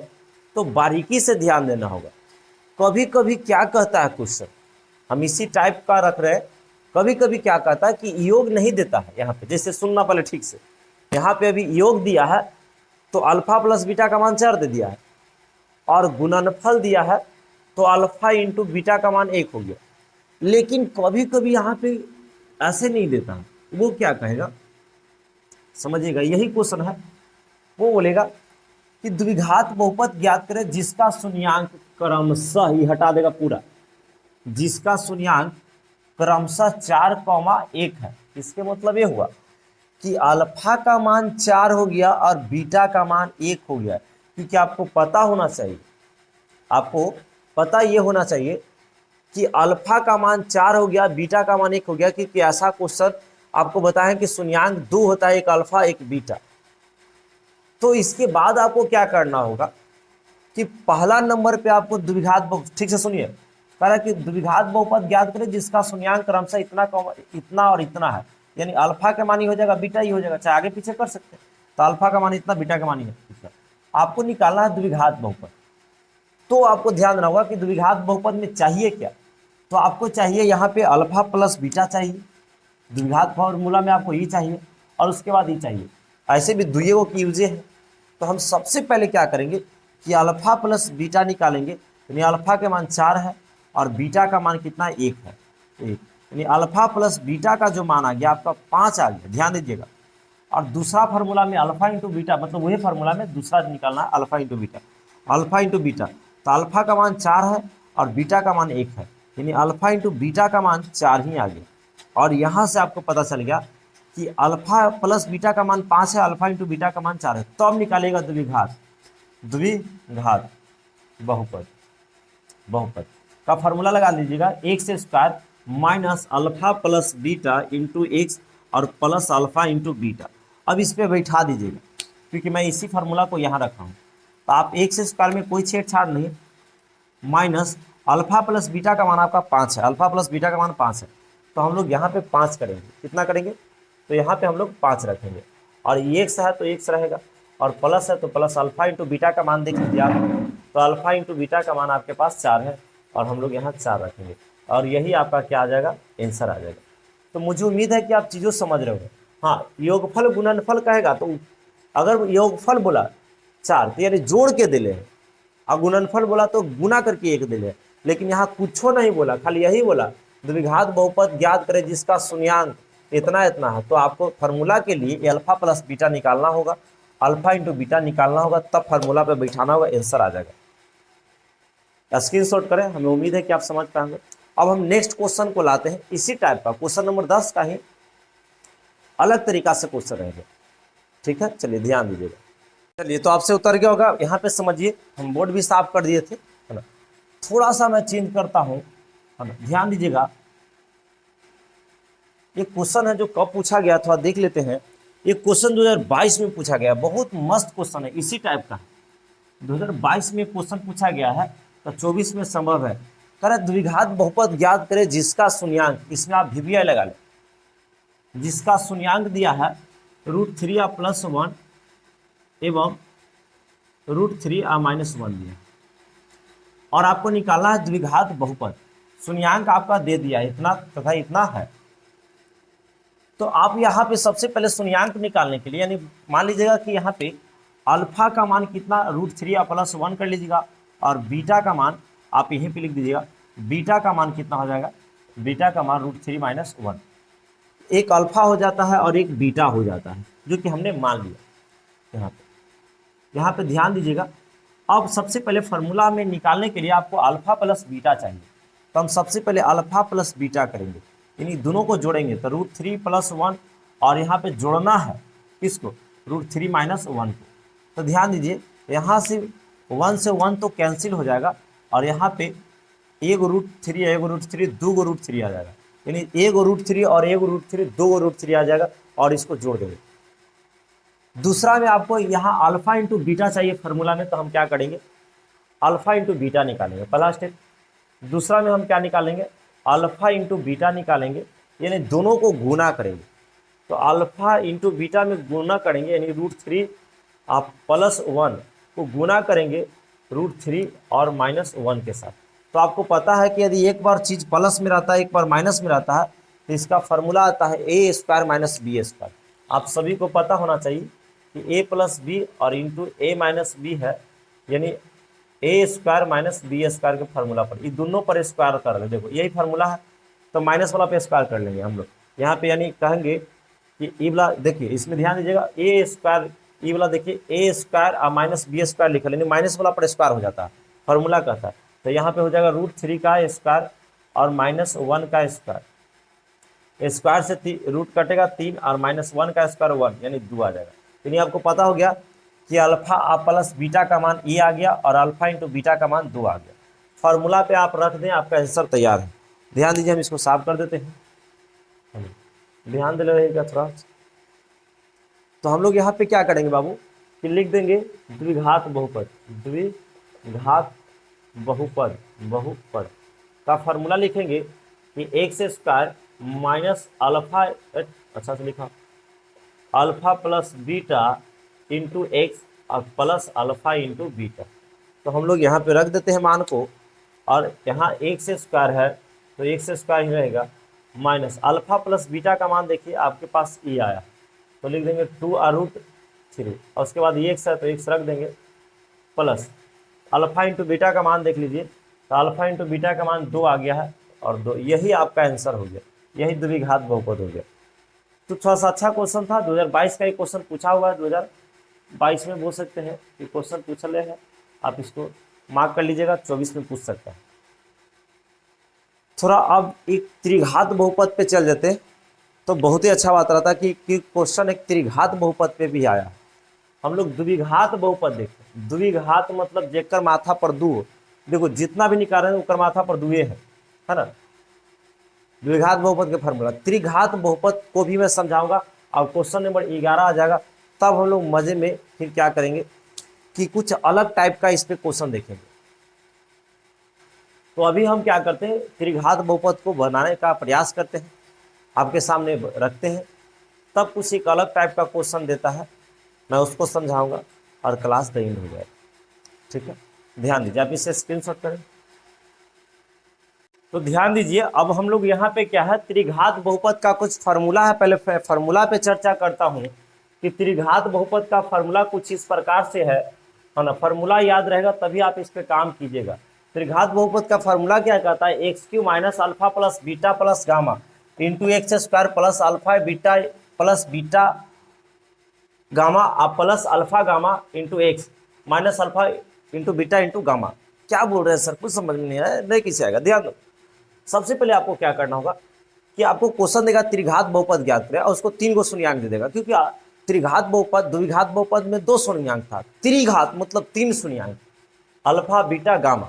तो बारीकी से ध्यान देना होगा। कभी कभी क्या कहता है क्वेश्चन, हम इसी टाइप का रख रहे हैं, कभी कभी क्या कहता है कि योग नहीं देता है, यहाँ पे जैसे सुनना पहले ठीक से, यहाँ पे अभी योग दिया है तो अल्फा प्लस बीटा का मान 4 दे दिया है, और गुणनफल दिया है तो अल्फा इंटू बीटा का मान 1 हो गया। लेकिन कभी कभी यहाँ पे ऐसे नहीं देता है, वो क्या कहेगा समझिएगा, यही क्वेश्चन है, वो बोलेगा कि द्विघात बहुपद ज्ञात करें जिसका शून्यंक क्रमशः, ही हटा देगा पूरा, जिसका शून्यंक क्रमशः 4,1 है। इसके मतलब ये हुआ कि अल्फा का मान 4 हो गया और बीटा का मान 1 हो गया, क्योंकि आपको पता होना चाहिए, आपको पता ये होना चाहिए कि अल्फा का मान 4 हो गया, बीटा का मान 1 हो गया, क्योंकि ऐसा क्वेश्चन आपको बताएं कि शून्यंक 2 होता है, एक अल्फा एक बीटा। तो इसके बाद आपको क्या करना होगा कि पहला नंबर पे आपको द्विघात बहुपद, ठीक से सुनिए, कह रहा है कि द्विघात बहुपद ज्ञात करें जिसका शून्यंक क्रमशः इतना और इतना है, यानी अल्फा का मान ही हो जाएगा, बीटा ही हो जाएगा, चाहे आगे पीछे कर सकते हैं। तो अल्फा का मान इतना, बीटा का मान ही इतना, आपको निकालना है द्विघात बहुपद। तो आपको ध्यान देना होगा कि द्विघात बहुपद में चाहिए क्या, तो आपको चाहिए यहाँ पे अल्फा प्लस बीटा चाहिए, द्विघात फॉर्मूला में आपको ये चाहिए, और उसके बाद ये चाहिए, ऐसे भी दुइयों की यूजे है। तो हम सबसे पहले क्या करेंगे कि अल्फा प्लस बीटा निकालेंगे, यानी अल्फा के मान 4 है और बीटा का मान कितना 1 है, 1, यानी अल्फा प्लस बीटा का जो मान आ गया आपका 5 आ गया, ध्यान दीजिएगा। और दूसरा फार्मूला में अल्फा इंटू बीटा, मतलब वही फार्मूला में दूसरा निकालना है alpha into beta, alpha into beta, तो अल्फा का मान 4 है और बीटा का मान 1 है, यानी अल्फा इंटू बीटा का मान 4 ही आ गया। और यहाँ से आपको पता चल गया कि अल्फा प्लस बीटा का मान 5 है, अल्फा इंटू बीटा का मान 4 है, तो अब निकालेगा द्विघात बहुपद का फार्मूला लगा लीजिएगा, x square minus alpha plus beta into x और प्लस अल्फा इंटू बीटा। अब इस पर बैठा दीजिएगा, क्योंकि मैं इसी फार्मूला को यहाँ रखा हूँ, तो आप एक्स स्क्वायर में कोई छेड़छाड़ नहीं, माइनस अल्फा प्लस बीटा का मान आपका 5 है, अल्फा प्लस बीटा का मान 5 है, तो हम लोग यहाँ पे 5 करेंगे, कितना करेंगे, तो यहाँ पे हम लोग 5 रखेंगे, और एक्स है तो एक्स रहेगा, और प्लस है तो प्लस अल्फा इंटू बीटा का मान देख लीजिए आप, तो अल्फा इंटू बीटा का मान आपके पास 4 है, और हम लोग यहाँ 4 रखेंगे, और यही आपका क्या आ जाएगा, आंसर आ जाएगा। तो मुझे उम्मीद है कि आप चीज़ों समझ रहे हो। हाँ, योगफल गुणनफल कहेगा तो अगर योगफल बोला 4 तो यानी जोड़ के दिले है, और गुणनफल बोला तो गुना करके 1 दिले है, लेकिन यहाँ कुछ नहीं बोला, खाली यही बोला द्विघात बहुपद ज्ञात करें जिसका शून्यंक इतना इतना है। तो आपको फार्मूला के लिए अल्फा प्लस बीटा निकालना होगा, अल्फा इंटू बीटा निकालना होगा, तब फार्मूला पे बैठाना होगा, आंसर आ जाएगा। स्क्रीनशॉट करें, हमें उम्मीद है कि आप समझ पाएंगे। अब हम नेक्स्ट क्वेश्चन को लाते हैं, इसी टाइप का क्वेश्चन नंबर 10 का ही अलग तरीका से क्वेश्चन रहेगा। ठीक है, चलिए ध्यान दीजिएगा। चलिए, तो आपसे उतर गया होगा, यहाँ पे समझिए, हम बोर्ड भी साफ कर दिए थे, है ना। थोड़ा सा मैं चेंज करता हूँ, है ना, ध्यान दीजिएगा। ये क्वेश्चन है जो कब पूछा गया, थोड़ा देख लेते हैं। ये क्वेश्चन 2022 में पूछा गया, बहुत मस्त क्वेश्चन है, इसी टाइप का 2022 में क्वेश्चन पूछा गया है, तो 24 में संभव है। कह रहे द्विघात बहुपद ज्ञात करें जिसका शून्यांक, इसमें आप VBI लगा लें, जिसका शून्यांक दिया है √3 +1 एवं √3 -1 दिया, और आपको निकालना है द्विघात बहुपद। शून्यांक आपका दे दिया इतना तथा इतना है, तो आप यहाँ पे सबसे पहले शून्यांक निकालने के लिए, यानी मान लीजिएगा कि यहाँ पे अल्फा का मान कितना √3 +1 कर लीजिएगा, और बीटा का मान आप यहीं पे लिख दीजिएगा, बीटा का मान कितना हो जाएगा, बीटा का मान √3 -1। एक अल्फा हो जाता है और एक बीटा हो जाता है, जो कि हमने मान लिया। यहाँ पे ध्यान दीजिएगा। अब सबसे पहले फार्मूला में निकालने के लिए आपको अल्फा प्लस बीटा चाहिए, तो हम सबसे पहले अल्फा प्लस बीटा करेंगे, यानी दोनों को जोड़ेंगे, तो √3 +1, और यहाँ पे जोड़ना है किसको, √3 -1 को। तो ध्यान दीजिए, यहाँ से 1 से 1 तो कैंसिल हो जाएगा, और यहाँ पे एक √3 दो √3 आ जाएगा, यानी एक √3 और एक √3 दो √3 आ जाएगा, और इसको जोड़ देंगे। दूसरा में आपको यहाँ अल्फा इंटू बीटा चाहिए फार्मूला में, तो हम क्या करेंगे, अल्फा इंटू बीटा निकालेंगे, पहला स्टेप। दूसरा में हम क्या निकालेंगे, अल्फा इंटू बीटा निकालेंगे, यानी दोनों को गुना करेंगे। तो अल्फा इंटू बीटा में गुना करेंगे, यानी √3 आप +1 को गुना करेंगे √3 और -1 के साथ। तो आपको पता है कि यदि एक बार चीज़ प्लस में रहता है, एक बार माइनस में रहता है, तो इसका फार्मूला आता है a² - b²। आप सभी को पता होना चाहिए कि a + b और इंटू a - b है, यानी a² - b² के फार्मूला पर, ये दोनों पर स्क्वायर कर ले, देखो यही फार्मूला है, तो माइनस वाला पे स्क्वायर कर लेंगे हम लोग यहाँ पे, यानी कहेंगे कि ई वाला, देखिए इसमें ध्यान दीजिएगा, a² ई वाला देखिए a² और -b² लिखा, यानी माइनस वाला पर स्क्वायर हो जाता है, फार्मूला कहता है। तो यहाँ पे हो जाएगा √3 का स्क्वायर और -1 का स्क्वायर, स्क्वायर से रूट कटेगा 3 और -1 का स्क्वायर 1, यानी 2 आ जाएगा। यानी आपको पता हो गया कि अल्फा प्लस बीटा का मान ए आ गया, और अल्फा इंटू बीटा का मान 2 आ गया। फार्मूला पे आप रख दें, आपका आंसर तैयार है। ध्यान दीजिए, हम इसको साफ कर देते हैं, ध्यान दे रहेगा थोड़ा। तो हम लोग यहाँ पे क्या करेंगे बाबू, कि लिख देंगे द्विघात बहुपद, द्विघात बहुपद का फार्मूला लिखेंगे कि x² माइनस अल्फा, अच्छा से लिखा, alpha plus beta into x और प्लस अल्फा इंटू बीटा। तो हम लोग यहाँ पे रख देते हैं मान को, और यहाँ x² है तो x² ही रहेगा, माइनस अल्फा प्लस बीटा का मान देखिए आपके पास e आया, तो लिख देंगे 2√3, और उसके बाद x है तो x रख देंगे, प्लस अल्फा इंटू बीटा का मान देख लीजिए, तो अल्फा इंटू बीटा का मान 2 आ गया है, और 2, यही आपका आंसर हो गया, यही द्विघात बहुपद हो गया। तो थोड़ा सा अच्छा क्वेश्चन था, 2022 का एक क्वेश्चन पूछा हुआ है, 2022 में बोल सकते हैं कि क्वेश्चन पूछ ले है, आप इसको मार्क कर लीजिएगा, 24 में पूछ सकता है। थोड़ा अब एक त्रिघात बहुपद पे चल जाते, तो बहुत ही अच्छा बात रहता कि क्वेश्चन एक त्रिघात बहुपद पे भी आया। हम लोग द्विघात बहुपद देखते, द्विघात मतलब जेकर माथा पर 2, देखो जितना भी निकाल रहे हैं उकर माथा पर 2 है ना, द्विघात बहुपद के फार्मूला। त्रिघात बहुपद को भी मैं समझाऊंगा, और क्वेश्चन नंबर 11 आ जाएगा, तब हम लोग मजे में फिर क्या करेंगे कि कुछ अलग टाइप का इस पे क्वेश्चन देखेंगे। तो अभी हम क्या करते हैं, त्रिघात बहुपद को बनाने का प्रयास करते हैं, आपके सामने रखते हैं, तब कुछ एक अलग टाइप का क्वेश्चन देता है, मैं उसको समझाऊंगा और क्लास द एंड हो जाएगा। ठीक है, ध्यान दीजिए, आप इसे स्क्रीनशॉट करें। तो ध्यान दीजिए, अब हम लोग यहाँ पे क्या है, त्रिघात बहुपद का कुछ फार्मूला है, पहले फार्मूला पे चर्चा करता हूँ कि त्रिघात बहुपद का फार्मूला कुछ इस प्रकार से है ना, फार्मूला याद रहेगा तभी आप इस पे काम कीजिएगा। त्रिघात बहुपद का फार्मूला क्या कहता है, x³ minus alpha plus beta plus gamma into x² plus alpha beta plus beta gamma आप plus alpha gamma into X minus alpha into beta into gamma. क्या बोल रहे हैं सर, कुछ समझ में नहीं आया, नहीं किसी आएगा। ध्यान दो, सबसे पहले आपको क्या करना होगा कि आपको क्वेश्चन देगा त्रिघात बहुपद ज्ञात करें और उसको 3 गो शून्यांक दे देगा, क्योंकि त्रिघात बहुपद द्विघात बहुपद में 2 शून्यांक था, त्रिघात मतलब 3 शून्यांक, अल्फा बीटा गामा।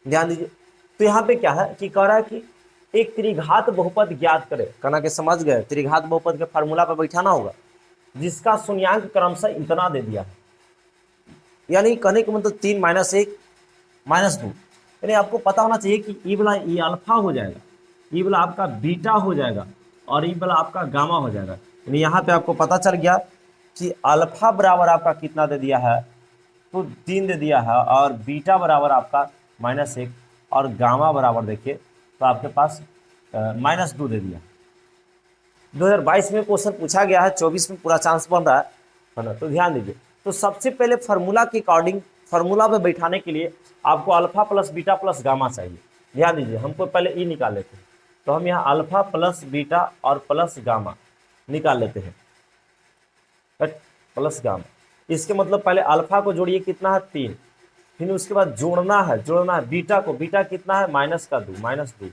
ध्यान दीजिए, तो यहाँ पे क्या है कि कह रहा है कि एक त्रिघात बहुपद ज्ञात करे, कहना के समझ गए, त्रिघात बहुपद के फार्मूला पर बैठाना होगा जिसका शून्यांक क्रमशः इतना दे दिया है, यानी कहने का मतलब 3 माइनस 1 माइनस 2, यानी आपको पता होना चाहिए कि ई वाला ये अल्फा हो जाएगा, ई वाला आपका बीटा हो जाएगा और ई वाला आपका गामा हो जाएगा। यानी यहाँ पे आपको पता चल गया कि अल्फा बराबर आपका कितना दे दिया है, तो 3 दे दिया है, और बीटा बराबर आपका -1 और गामा बराबर देखिए तो आपके पास -2 दे दिया। 2022 में क्वेश्चन पूछा गया है, 24 में पूरा चांस बन रहा है ना, तो ध्यान दीजिए। तो सबसे पहले फार्मूला के अकॉर्डिंग, फार्मूला पे बैठाने के लिए आपको alpha plus beta plus gamma चाहिए। ध्यान दीजिए, हमको पहले ई निकाल लेते हैं, तो हम यहाँ अल्फा प्लस बीटा और प्लस गामा निकाल लेते हैं, प्लस गामा। इसके मतलब पहले अल्फा को जोड़िए, कितना है 3, फिर उसके बाद जोड़ना है बीटा को, बीटा कितना है -2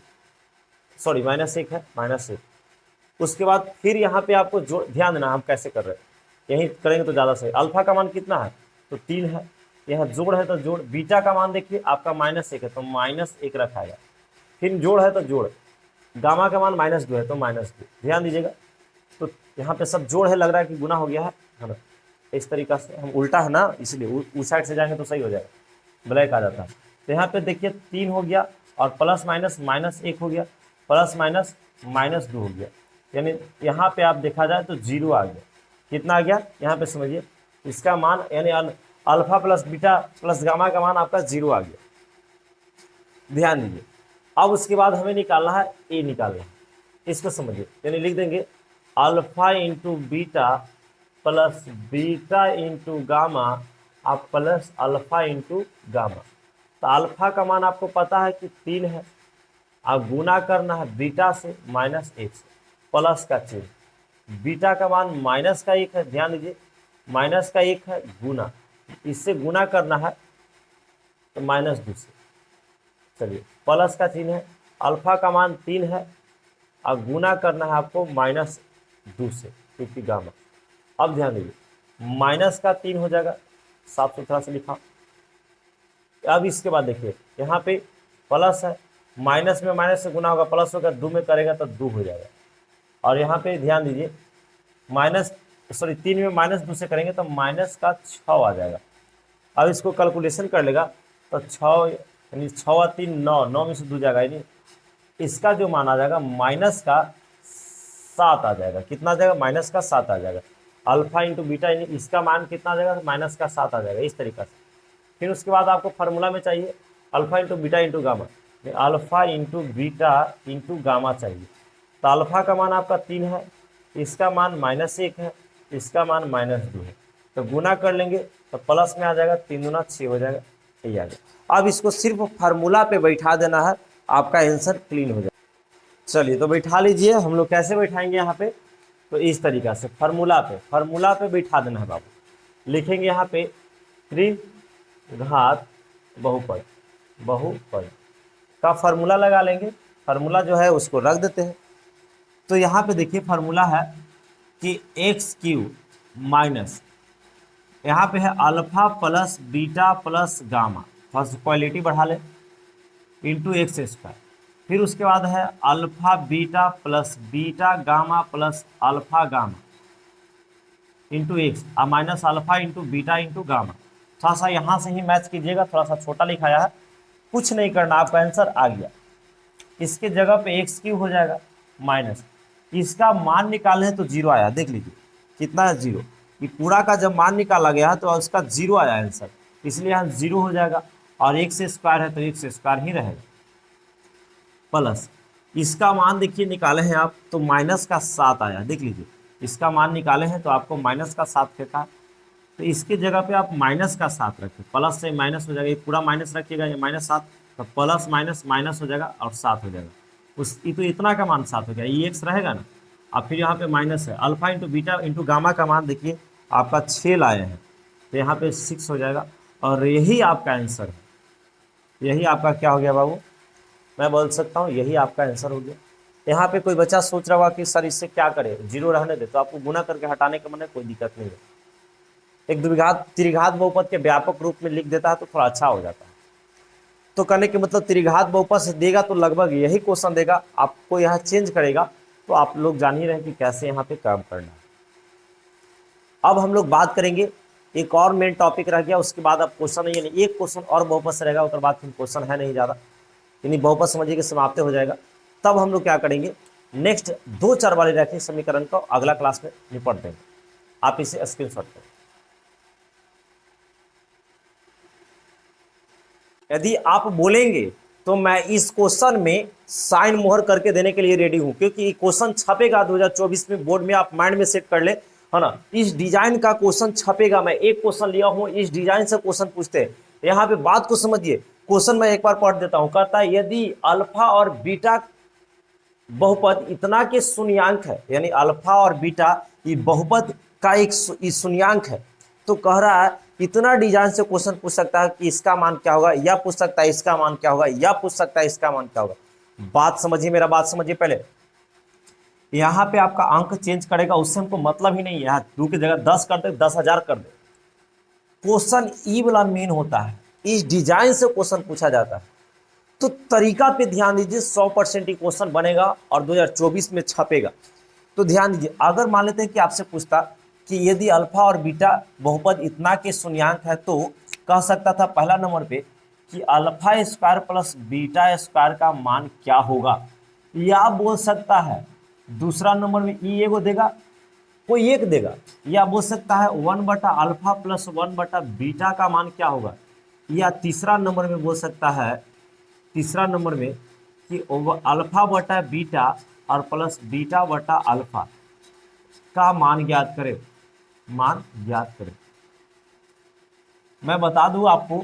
सॉरी -1 है, -1। उसके बाद फिर यहाँ पे आपको जोड़, ध्यान देना हम कैसे कर रहे हैं, यही करेंगे तो ज़्यादा सही। अल्फा का मान कितना है, तो 3 है, यहाँ जोड़ है तो जोड़, बीटा का मान देखिए आपका -1 है तो -1 रखाएगा, फिर जोड़ है तो जोड़, गामा का मान -2 है तो -2। ध्यान दीजिएगा, तो यहाँ पे सब जोड़ है, लग रहा है कि गुना हो गया है ना, इस तरीका से हम उल्टा है ना, इसलिए उस साइड से जाएंगे तो सही हो जाएगा, ब्लैक आ जाता है। तो यहाँ पे देखिए 3 हो गया और प्लस माइनस -1 हो गया, प्लस माइनस -2 हो गया, यानी यहाँ पे आप देखा जाए तो 0 आ गया। कितना आ गया यहाँ पे समझिए, इसका मान यानी alpha plus beta plus gamma का मान आपका 0 आ गया। ध्यान दीजिए, अब उसके बाद हमें निकालना है ए निकालना है, इसको समझिए, यानी लिख देंगे alpha into beta plus beta into gamma आप प्लस अल्फा इंटू गामा। तो अल्फा का मान आपको पता है कि 3 है, अब गुना करना है बीटा से -1 से, प्लस का चिन्ह, बीटा का मान -1 है, ध्यान दीजिए -1 है, गुना, इससे गुना करना है तो -2 से, चलिए प्लस का चिन्ह है, अल्फा का मान 3 है और गुना करना है आपको -2 से, क्योंकि गामा। अब ध्यान दीजिए माइनस का 3 हो जाएगा, साफ सुथरा से लिखा। अब इसके बाद देखिए यहाँ पे प्लस है, माइनस में माइनस से गुना होगा, प्लस होगा, 2 में करेगा तो 2 हो जाएगा, और यहाँ पे ध्यान दीजिए -3 में -2 से करेंगे तो -6 आ जाएगा। अब इसको कैलकुलेशन कर लेगा तो 6 यानी 6 और 3 9, 9 में से 2 जाएगा, यानी इसका जो मान आ जाएगा -7 आ जाएगा। कितना आ जाएगा, -7 आ जाएगा। अल्फा इंटू बीटा यानी इसका मान कितना आ जाएगा, -7 आ जाएगा, इस तरीका से। फिर उसके बाद आपको फार्मूला में चाहिए alpha into beta into gamma, alpha into beta into gamma चाहिए। तो अल्फा का मान आपका 3 है, इसका मान -1 है, इसका मान -2 है, तो गुना कर लेंगे तो प्लस में आ जाएगा, 3 दूना 6 हो जाएगा, यही आ गया। अब इसको सिर्फ फार्मूला पे बैठा देना है, आपका आंसर क्लीन हो जाएगा। चलिए तो बैठा लीजिए, हम लोग कैसे बैठाएंगे यहाँ पे, तो इस तरीका से फार्मूला पे बैठा देना है बाबू। लिखेंगे यहाँ पे त्रिघात बहुपद का फार्मूला लगा लेंगे, फार्मूला जो है उसको रख देते हैं। तो यहाँ पे देखिए फार्मूला है कि x³ माइनस, यहाँ पे है alpha plus beta plus gamma, first quality बढ़ा ले, इंटू x², फिर उसके बाद है alpha beta plus beta gamma plus alpha gamma into X minus alpha into beta into gamma. थोड़ा सा यहाँ से ही मैच कीजिएगा, थोड़ा सा छोटा लिखाया है, कुछ नहीं करना, आपका आंसर आ गया। इसके जगह पे x³ हो जाएगा माइनस, इसका मान निकाले तो 0 आया, देख लीजिए कितना है 0, ये पूरा का जब मान निकाला गया तो उसका 0 आया आंसर, इसलिए यहाँ 0 हो जाएगा, और x² है तो x² ही रहेगा, प्लस इसका मान देखिए निकाले हैं आप तो -7 आया, देख लीजिए इसका मान निकाले हैं तो आपको -7 फेंका, तो इसके जगह पे आप -7 रखें, प्लस से माइनस हो जाएगा, ये पूरा माइनस रखिएगा, ये -7 तो प्लस माइनस माइनस हो जाएगा और 7 हो जाएगा, उस तो इतना का मान 7 हो गया, ये x रहेगा ना, और फिर यहाँ पे माइनस है, alpha into beta into gamma का मान देखिए आपका 6 लाए हैं, तो यहाँ पे 6 हो जाएगा और यही आपका आंसर है। यही आपका क्या हो गया बाबू, मैं बोल सकता हूँ यही आपका आंसर हो गया। यहाँ पे कोई बच्चा सोच रहा होगा कि सर इससे क्या करे, जीरो रहने दे, तो आपको गुना करके हटाने का मन है, कोई दिक्कत नहीं है। एक द्विघात त्रिघात बहुपद के व्यापक रूप में लिख देता है तो थोड़ा अच्छा हो जाता है। तो कहने के मतलब त्रिघात बहुपद से देगा तो लगभग यही क्वेश्चन देगा, आपको यहाँ चेंज करेगा तो आप लोग जान ही रहे हैं कि कैसे यहाँ पे काम करना है। अब हम लोग बात करेंगे, एक और मेन टॉपिक रह गया, उसके बाद अब क्वेश्चन यानी एक क्वेश्चन और बहुपद से रहेगा, उसके बाद फिर क्वेश्चन है नहीं ज़्यादा, यानी बहुपद समझिए कि समाप्त हो जाएगा। तब हम लोग क्या करेंगे, नेक्स्ट 2 चर वाले रैखिक समीकरण को अगला क्लास में निपट देंगे। आप इसे स्क्रीनशॉट करें। यदि आप बोलेंगे तो मैं इस क्वेश्चन में साइन मोहर करके देने के लिए रेडी हूं, क्योंकि क्वेश्चन छपेगा 2024 में बोर्ड में, आप माइंड में सेट कर ले, है ना। इस डिजाइन का क्वेश्चन छपेगा, मैं एक क्वेश्चन लिया हूं, इस डिजाइन से क्वेश्चन पूछते हैं। यहाँ पे बात को समझिए, क्वेश्चन मैं एक बार पढ़ देता हूं। कहता है यदि अल्फा और बीटा बहुपद इतना के शून्यांक है, यानी अल्फा और बीटा ये बहुपद का एक शून्यांक है, तो कह रहा है इतना डिजाइन से क्वेश्चन पूछ सकता है कि इसका मान क्या होगा, या पूछ सकता है इसका मान क्या होगा, या पूछ सकता है इसका मान क्या होगा। बात समझिए, मेरा बात समझिए। पहले यहाँ पे आपका अंक चेंज करेगा, उससे हमको मतलब ही नहीं है, यहाँ 2 की जगह 10 कर दे, 10,000 कर दे। क्वेश्चन ई वाला मेन होता है, इस डिजाइन से क्वेश्चन पूछा जाता है। तो तरीका पे ध्यान दीजिए, 100% ही क्वेश्चन बनेगा और 2024 में छपेगा। तो ध्यान दीजिए, अगर मान लेते हैं कि आपसे पूछता कि यदि अल्फा और बीटा बहुपद इतना के शून्यांक है, तो कह सकता था पहला नंबर पे कि alpha square plus beta square का मान क्या होगा, या बोल सकता है दूसरा नंबर में ई एगो देगा, कोई एक देगा, या बोल सकता है 1/अल्फा प्लस 1/बीटा का मान क्या होगा, या तीसरा नंबर में बोल सकता है, तीसरा नंबर में कि अल्फा बटा बीटा और प्लस बीटा बटा अल्फा का मान ज्ञात करें, मान ज्ञात करें। मैं बता दूं आपको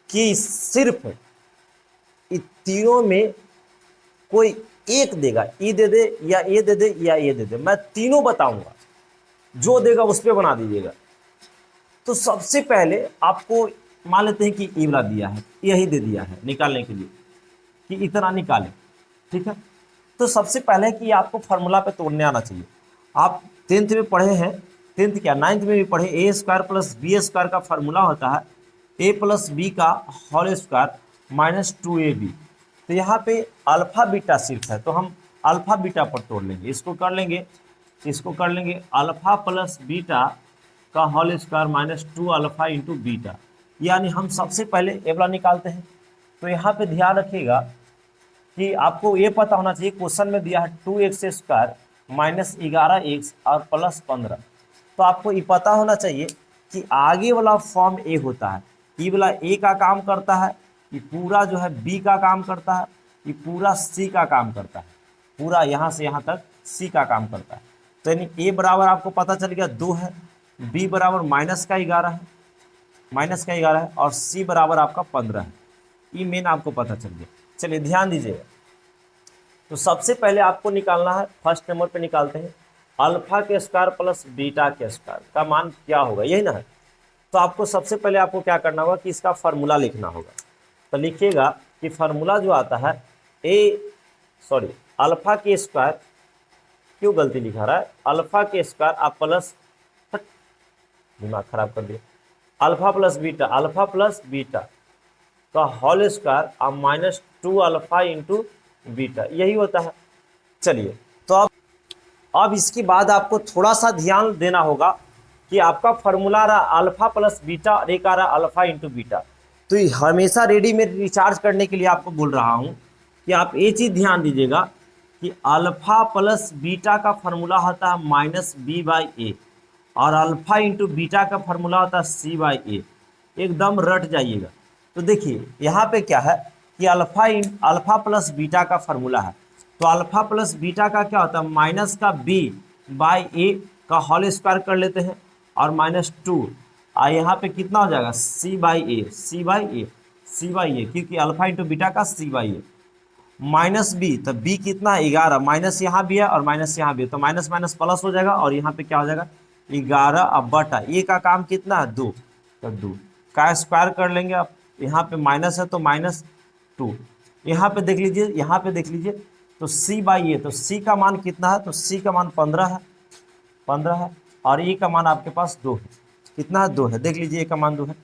कि सिर्फ इन तीनों में कोई एक देगा, ई दे दे या ए दे दे या ए दे दे, मैं तीनों बताऊंगा, जो देगा उस पर बना दीजिएगा। तो सबसे पहले आपको मान लेते हैं कि ई वाला दिया है, यही दे दिया है निकालने के लिए कि इतना निकालें, ठीक है। तो सबसे पहले कि आपको फार्मूला पे तोड़ने आना चाहिए। आप 10th में पढ़े हैं, 10th क्या 9th में भी पढ़े, ए स्क्वायर प्लस बी स्क्वायर का फार्मूला होता है ए प्लस बी का होल स्क्वायर माइनस 2ab। तो यहाँ पे अल्फा बीटा सिर्फ है, तो हम अल्फा बीटा पर तोड़ लेंगे, इसको कर लेंगे, इसको कर लेंगे अल्फा प्लस बीटा का whole square minus 2 alpha into beta, यानी हम सबसे पहले ए वाला निकालते हैं। तो यहाँ पे ध्यान रखिएगा कि आपको ये पता होना चाहिए, क्वेश्चन में दिया है 2x स्क्वायर माइनस 11x और प्लस 15। तो आपको ये पता होना चाहिए कि आगे वाला फॉर्म ए होता है, ये वाला ए का काम करता है, ये पूरा जो है बी का काम करता है, ये पूरा सी का काम करता है, पूरा यहाँ से यहाँ तक सी का काम करता है। तो यानी ए बराबर आपको पता चल गया 2 है, बी बराबर माइनस का 11 है, माइनस का 11 है, और सी बराबर आपका 15 है। ये मेन आपको पता चल गया। चलिए ध्यान दीजिएगा, तो सबसे पहले आपको निकालना है, फर्स्ट नंबर पे निकालते हैं अल्फा के स्क्वायर प्लस बीटा के स्क्वायर का मान क्या होगा, यही ना है। तो आपको सबसे पहले आपको क्या करना होगा कि इसका फार्मूला लिखना होगा। तो लिखिएगा कि फार्मूला जो आता है अल्फा के स्क्वायर, क्यों गलती लिखा रहा है, अल्फा के स्क्वायर आप प्लस, दिमाग खराब कर दिया, अल्फा प्लस बीटा का होल स्क्वायर और माइनस 2 अल्फा इंटू बीटा, यही होता है। चलिए, तो अब इसके बाद आपको थोड़ा सा ध्यान देना होगा कि आपका फार्मूला रहा अल्फा प्लस बीटा और एक आ रहा अल्फा इंटू बीटा। तो हमेशा रेडी में रिचार्ज करने के लिए आपको बोल रहा हूँ कि आप ये चीज़ ध्यान दीजिएगा कि अल्फा प्लस बीटा का फार्मूला होता है माइनस बी बाई ए, और अल्फा इंटू बीटा का फार्मूला होता है सी बाई ए। एकदम रट जाइएगा। तो देखिए यहाँ पे क्या है कि अल्फा प्लस बीटा का फार्मूला है, तो अल्फा प्लस बीटा का क्या होता है, माइनस का बी बाई ए का होल स्क्वायर कर लेते हैं और माइनस 2, और यहाँ पे कितना हो जाएगा सी बाई ए, क्योंकि अल्फा इंटू बीटा का सी बाई ए। माइनस बी, तो बी कितना है 11, माइनस यहाँ भी है और माइनस यहाँ भी है, तो माइनस माइनस प्लस हो जाएगा और यहाँ पे क्या हो जाएगा 11 अब बटा ए का काम कितना है 2, तो 2 का स्क्वायर कर लेंगे। अब यहाँ पे माइनस है तो -2, यहाँ पे देख लीजिए, यहाँ पे देख लीजिए तो सी बाई ए, तो सी का मान कितना है, तो सी का मान 15 है, 15 है और ए का मान आपके पास 2 है, कितना है 2 है, देख लीजिए ए का मान 2 है।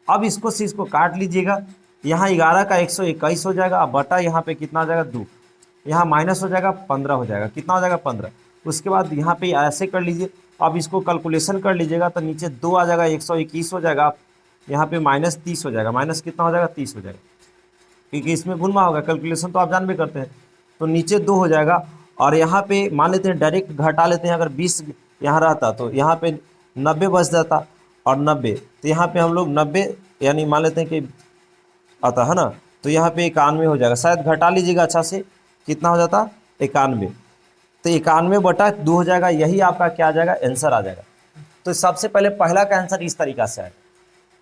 अब इसको से इसको काट लीजिएगा, यहाँ 11 का 121 हो जाएगा, अब बटा यहाँ पे कितना हो जाएगा 2, यहाँ माइनस हो जाएगा 15 हो जाएगा, कितना हो जाएगा 15। उसके बाद यहाँ पे ऐसे कर लीजिए, अब इसको कैलकुलेशन कर लीजिएगा तो नीचे 2 आ जाएगा, 121 हो जाएगा, यहाँ पे -30 हो जाएगा, माइनस कितना हो जाएगा 30 हो जाएगा, क्योंकि इसमें गुणा होगा, कैलकुलेशन तो आप जान भी करते हैं। तो नीचे 2 हो जाएगा और यहाँ पे मान लेते हैं डायरेक्ट घटा लेते हैं, अगर 20 यहाँ रहता तो यहाँ पे 90 बच जाता और 90, तो यहाँ पे हम लोग 90 यानी मान लेते हैं कि आता है ना, तो यहाँ पे 91 हो जाएगा, शायद घटा लीजिएगा अच्छा से, कितना हो जाता 91, तो 91/2 हो जाएगा, यही आपका क्या आ जाएगा आंसर आ जाएगा। तो सबसे पहले पहला का आंसर इस तरीका से है।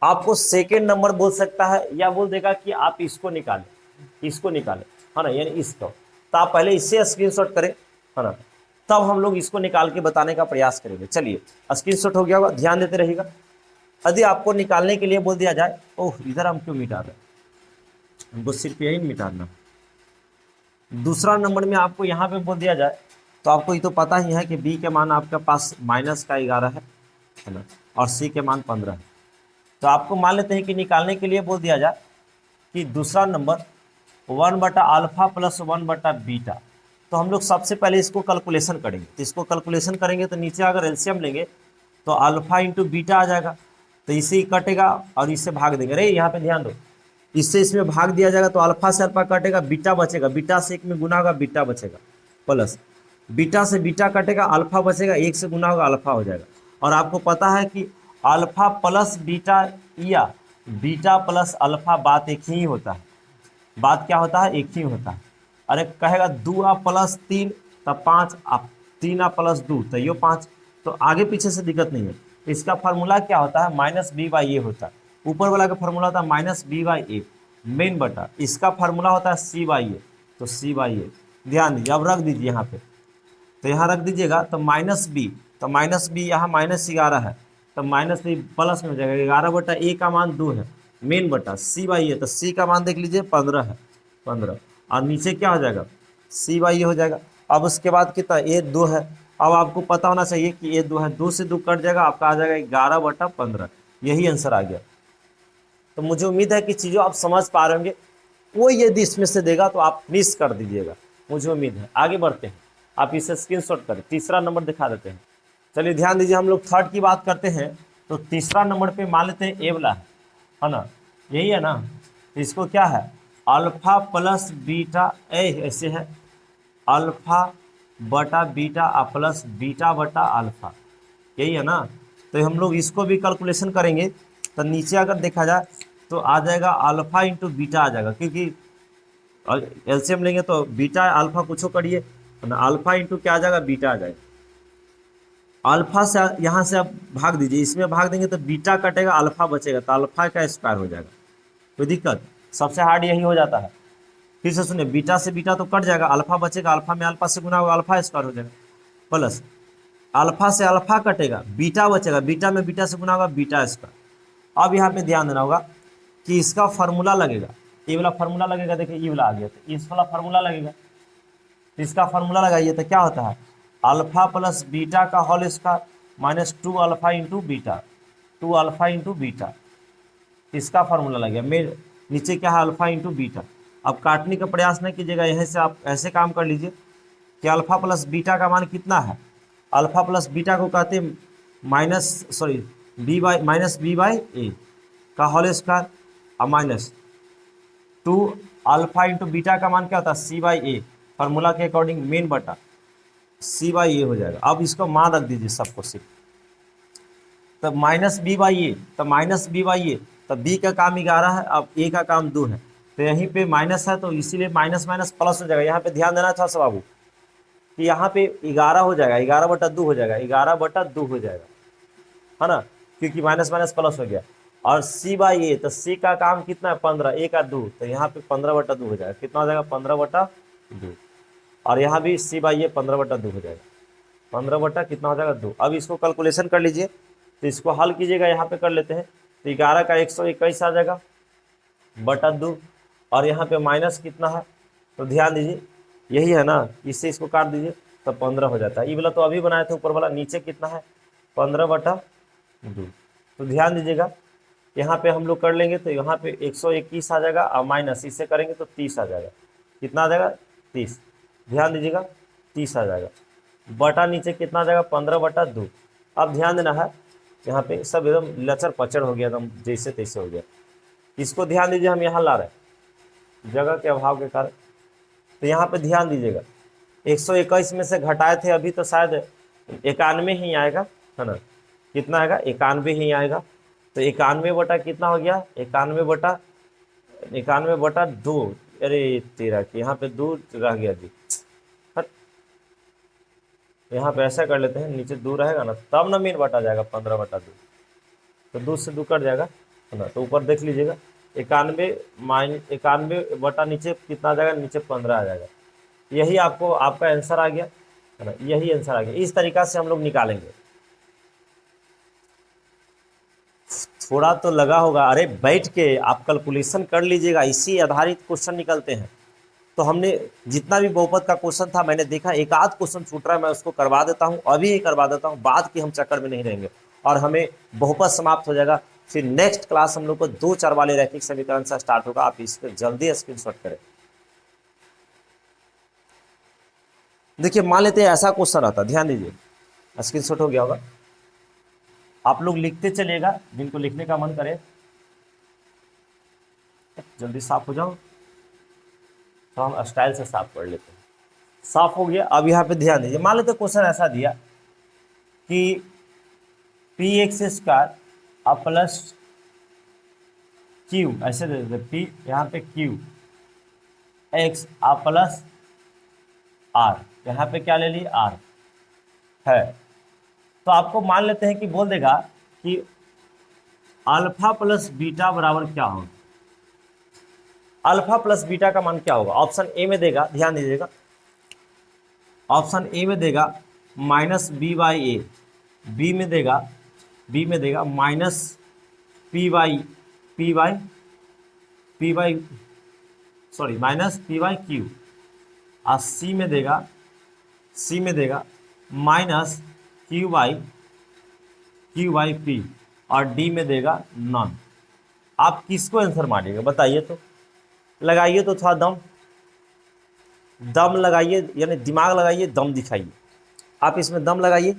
आपको सेकेंड नंबर बोल सकता है या बोल देगा कि आप इसको निकालें, इसको निकालें, है ना, यानी इसको, तो आप पहले इससे स्क्रीनशॉट करें, है ना, तब हम लोग इसको निकाल के बताने का प्रयास करेंगे। चलिए स्क्रीनशॉट हो गया होगा, ध्यान देते रहिएगा। यदि आपको निकालने के लिए बोल दिया जाए, ओह इधर हम क्यों मिटा रहे हैं, हमको सिर्फ यही मिटाना। दूसरा नंबर में आपको यहाँ पे बोल दिया जाए, तो आपको ये तो पता ही है कि बी के मान आपके पास -11 है ना, और सी के मान 15 है। तो आपको मान लेते हैं कि निकालने के लिए बोल दिया जाए कि दूसरा नंबर 1/α + 1/β, तो हम लोग सबसे पहले इसको कैलकुलेशन करेंगे। तो इसको कैलकुलेशन करेंगे तो नीचे अगर एलसीएम लेंगे तो अल्फा इंटू बीटा आ जाएगा, तो इसे ही कटेगा और इससे भाग देंगे। अरे यहाँ पे ध्यान दो, इससे इसमें भाग दिया जाएगा तो अल्फा से अल्फा कटेगा, बीटा बचेगा, बीटा से 1 में गुना होगा, बीटा बचेगा, प्लस बीटा से बीटा कटेगा, अल्फा बचेगा, 1 से गुना होगा, अल्फा हो जाएगा। और आपको पता है कि अल्फा प्लस बीटा या बीटा प्लस अल्फा बात एक ही होता है, बात क्या होता है एक ही होता है। अरे कहेगा 2a + 3 तब 5, आप 3a + 2 तो ये 5, तो आगे पीछे से दिक्कत नहीं है। इसका फार्मूला क्या होता है -b/a होता है, ऊपर वाला का फार्मूला होता है -b/a मेन बटा, इसका फार्मूला होता है c/a, तो c/a ध्यान दीजिए। अब रख दीजिए यहाँ पे, तो यहाँ रख दीजिएगा तो -b, तो -b यहाँ -11 है, तो -b प्लस में हो जाएगा 11/a का मान 2 है मेन बटा c/a, तो c का मान देख लीजिए 15 है, 15 और नीचे क्या हो जाएगा c/a हो जाएगा। अब उसके बाद कितना a 2 है, अब आपको पता होना चाहिए कि a 2 है, 2 से 2 कट जाएगा, आपका आ जाएगा 11/15, यही आंसर आ गया। तो मुझे उम्मीद है कि चीज़ों आप समझ पा रहे होंगे। कोई यदि इसमें से देगा तो आप मिस कर दीजिएगा, मुझे उम्मीद है। आगे बढ़ते हैं, आप इसे स्क्रीनशॉट करें, तीसरा नंबर दिखा देते हैं। चलिए ध्यान दीजिए, हम लोग थर्ड की बात करते हैं, तो तीसरा नंबर पे मान लेते हैं ए वाला है ना, यही है ना, तो इसको क्या है अल्फा प्लस बीटा, ऐसे है अल्फा बटा बीटा प्लस बीटा बटा अल्फा, यही है ना। तो हम लोग इसको भी कैलकुलेशन करेंगे, तो नीचे अगर देखा जाए तो आ जाएगा अल्फा इंटू बीटा आ जाएगा, क्योंकि एलसीएम लेंगे तो बीटा अल्फा कुछ करिए, अल्फा इंटू क्या आ जाएगा बीटा आ जाएगा। अल्फा से यहाँ से आप भाग दीजिए, इसमें भाग देंगे तो बीटा कटेगा, अल्फा बचेगा, तो अल्फा का स्क्वायर हो जाएगा। कोई दिक्कत, सबसे हार्ड यही हो जाता है। फिर से सुनिए, बीटा से बीटा तो कट जाएगा, अल्फा बचेगा, अल्फा में अल्फा से गुना होगा, अल्फा स्क्वायर हो जाएगा, प्लस अल्फा से अल्फा कटेगा, बीटा बचेगा, बीटा में बीटा से गुना होगा, बीटा स्क्वायर। अब यहाँ पे ध्यान देना होगा कि इसका फार्मूला लगेगा, ये वाला फार्मूला लगेगा, देखिए ये वाला आ गया, तो इस वाला फार्मूला लगेगा, इसका फार्मूला लगाइए तो क्या होता है अल्फा प्लस बीटा का whole square -2 alpha into beta, 2 alpha into beta, इसका फार्मूला लग गया। मेरे नीचे क्या है अल्फा इंटू बीटा। अब काटने का प्रयास नहीं कीजिएगा, यहाँ से आप ऐसे काम कर लीजिए कि अल्फा प्लस बीटा का मान कितना है, अल्फा प्लस बीटा को कहते हैं b/a का होल स्क्वायर और -2 अल्फा इंटू बीटा का मान क्या होता है c/a, फार्मूला के अकॉर्डिंग मेन बटा c/a हो जाएगा। अब इसको मान रख दीजिए सबको सिर्फ, तो -b/a, तो -b/a, तो b का काम 11 है, अब a का काम 2 है, तो यहीं पे माइनस है, तो इसीलिए माइनस माइनस प्लस हो जाएगा। यहाँ पे ध्यान देना था सब बाबू कि यहाँ पे 11 हो जाएगा, 11/2 हो जाएगा, 11/2 हो जाएगा, है ना, क्योंकि माइनस माइनस प्लस हो गया। और सी बाई ए, तो सी का काम कितना है 15, ए का 2, तो यहाँ पे 15/2 हो जाएगा। कितना हो जाएगा 15/2। और यहाँ भी सी बाई ए 15/2 हो जाएगा। 15 कितना हो जाएगा 2। अब इसको कैलकुलेशन कर लीजिए, तो इसको हल कीजिएगा, यहाँ पे कर लेते हैं। तो 11 का 121 आ जाएगा बटा 2, और यहाँ पे माइनस कितना है, तो ध्यान दीजिए यही है ना, इससे इसको काट दीजिए तो 15 हो जाता है। ये वाला तो अभी बनाया था ऊपर वाला, नीचे कितना है 15/2। तो ध्यान दीजिएगा यहाँ पे हम लोग कर लेंगे तो यहाँ पे 121 आ जाएगा, और माइनस इससे करेंगे तो 30 आ जाएगा। कितना आ जाएगा 30, ध्यान दीजिएगा 30 आ जाएगा। बटा नीचे कितना आ जाएगा 15/2। अब ध्यान देना है, यहाँ पे सब एकदम लचर पचड़ हो गया, एकदम जैसे तैसे हो गया। इसको ध्यान दीजिए, हम यहाँ ला रहे हैं जगह के अभाव के कारण। तो यहाँ पे ध्यान दीजिएगा 121 में से घटाए थे अभी, तो शायद 91 ही आएगा, है ना। कितना आएगा 91 ही आएगा। तो 91 बटा कितना हो गया 91/2। अरे तेरा कि यहाँ पे 2 रह गया जी। यहाँ पे ऐसा कर लेते हैं, नीचे 2 रहेगा ना, तब ना मीन बटा जाएगा 15/2। तो 2 से 2 कट जाएगा, है ना। तो ऊपर देख लीजिएगा 91 बटा नीचे कितना आ जाएगा, नीचे 15 आ जाएगा। यही आपको आपका आंसर आ गया, है ना, यही आंसर आ गया। इस तरीका से हम लोग निकालेंगे। थोड़ा तो लगा होगा, अरे बैठ के आप कैलकुलेशन कर लीजिएगा, इसी आधारित क्वेश्चन निकलते हैं। तो हमने जितना भी बहुपद का क्वेश्चन था, मैंने देखा एक आध क्वेश्चन छूट रहा है, मैं उसको करवा देता हूं, अभी ही करवा देता हूं, बाद की हम चक्कर में नहीं रहेंगे और हमें बहुपद समाप्त हो जाएगा। फिर नेक्स्ट क्लास हम लोग को 2-4 वाले रैखिक समीकरण से स्टार्ट होगा। आप इसको जल्दी स्क्रीनशॉट करें। देखिए मान लेते हैं ऐसा क्वेश्चन आता, ध्यान दीजिए, स्क्रीनशॉट हो गया होगा, आप लोग लिखते चलिएगा, जिनको लिखने का मन करे। जल्दी साफ हो जाओ, तो हम स्टाइल से साफ कर लेते हैं। साफ हो गया। अब यहाँ पे ध्यान दीजिए, मान लेते क्वेश्चन ऐसा दिया कि px² प्लस q, ऐसे दे देते p, यहाँ पे q x प्लस r, यहाँ पे क्या ले लिए r है। तो आपको मान लेते हैं कि बोल देगा कि अल्फा प्लस बीटा बराबर क्या होगा। अल्फा प्लस बीटा का मान क्या होगा, ऑप्शन ए में देगा, ध्यान दीजिएगा, ऑप्शन ए में देगा -b/a, बी में देगा माइनस -p/q, और सी में देगा माइनस q/p, और डी में देगा नॉन। आप किसको आंसर मारिएगा बताइए, तो लगाइए, तो थोड़ा दम लगाइए, यानी दिमाग लगाइए, दम दिखाइए। आप इसमें दम लगाइए,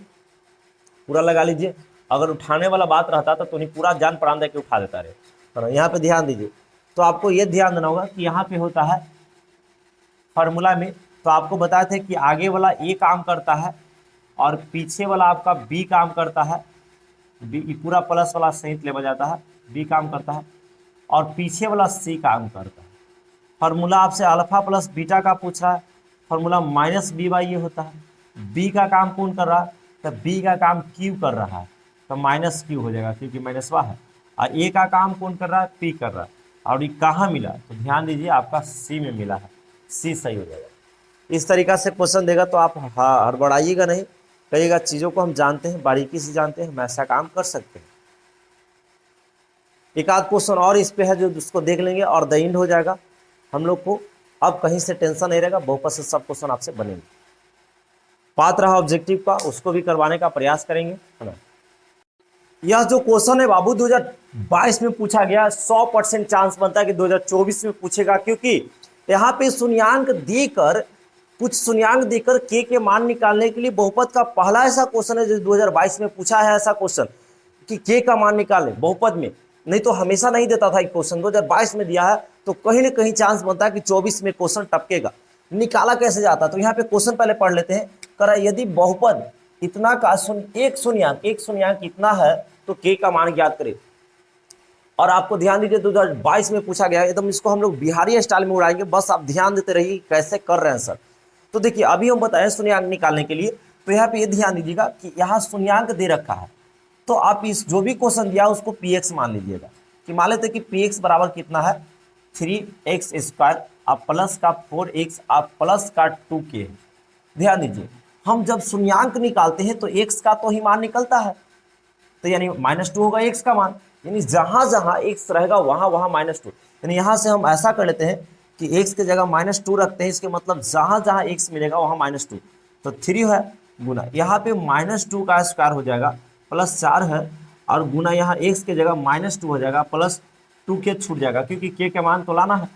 पूरा लगा लीजिए। अगर उठाने वाला बात रहता तो नहीं पूरा जान प्राण दे के उठा देता रहे, है ना। यहाँ पे ध्यान दीजिए, तो आपको ये ध्यान देना होगा कि यहाँ पे होता है फार्मूला में, तो आपको बताए थे कि आगे वाला ए काम करता है और पीछे वाला आपका बी काम करता है। बी पूरा प्लस वाला सहित ले जाता है, बी काम करता है, और पीछे वाला सी काम करता है। फार्मूला आपसे अल्फा प्लस बीटा का पूछ रहा है, फार्मूला -b/a होता है। बी का काम कौन कर रहा है, तो बी का काम क्यू कर रहा है, तो -q हो जाएगा क्योंकि माइनसवा है। और ए का काम कौन कर रहा है, पी कर रहा है। और ये कहाँ मिला, तो ध्यान दीजिए आपका सी में मिला है, सी सही हो जाएगा। इस तरीका से क्वेश्चन देगा तो आप हड़बड़ाइएगा नहीं, कहिएगा चीज़ों को हम जानते हैं, बारीकी से जानते हैं, हम ऐसा काम कर सकते हैं। एक आध क्वेश्चन और इस पे है जो उसको देख लेंगे और द एंड हो जाएगा हम लोग को। अब कहीं से टेंशन नहीं रहेगा, बहुपद से सब क्वेश्चन आपसे बनेंगे। बात रहा ऑब्जेक्टिव का, उसको भी करवाने का प्रयास करेंगे, है ना। यह जो क्वेश्चन है बाबू 2022 में पूछा गया, 100% चांस बनता है कि 2024 में पूछेगा, क्योंकि यहाँ पे शून्यांक देकर के मान निकालने के लिए बहुपद का पहला ऐसा क्वेश्चन है जो 2022 में पूछा है। ऐसा क्वेश्चन कि के का मान निकाले बहुपद में, नहीं तो हमेशा नहीं देता था। क्वेश्चन 2022 में दिया है, तो कहीं ना कहीं चांस बनता है कि 24 में क्वेश्चन टपकेगा। निकाला कैसे जाता, तो यहाँ पे क्वेश्चन पहले पढ़ लेते हैं। करा यदि बहुपद इतना का एक शून्यांक इतना है तो के का मान ज्ञात करें। और आपको ध्यान दीजिए 2022 में पूछा गया, एकदम इसको हम लोग बिहारी स्टाइल में उड़ाएंगे, बस आप ध्यान देते रहिए कैसे कर रहे हैं सर। तो देखिए अभी हम बताएं शून्यांक निकालने के लिए, तो यहाँ पे ये ध्यान दीजिएगा कि यहाँ शून्यांक दे रखा है, तो आप इस जो भी क्वेश्चन दिया उसको px मान लीजिएगा। कि मान लेते कि पी एक्स बराबर कितना है 3x² अब प्लस का 4x अब प्लस का 2k। ध्यान दीजिए, हम जब शून्यांक निकालते हैं तो x का तो ही मान निकलता है, तो यानी -2 होगा x का मान, यानी जहां जहां x रहेगा वहां वहां -2। यानी यहां से हम ऐसा कर लेते हैं कि x की जगह -2 रखते हैं, इसके मतलब जहां जहां x मिलेगा वहां -2, तो 3 है गुना यहाँ पे -2 का स्क्वायर हो जाएगा प्लस 4 है, और गुना यहाँ x की जगह -2 हो जाएगा प्लस 2k छूट जाएगा क्योंकि k के मान तो लाना है।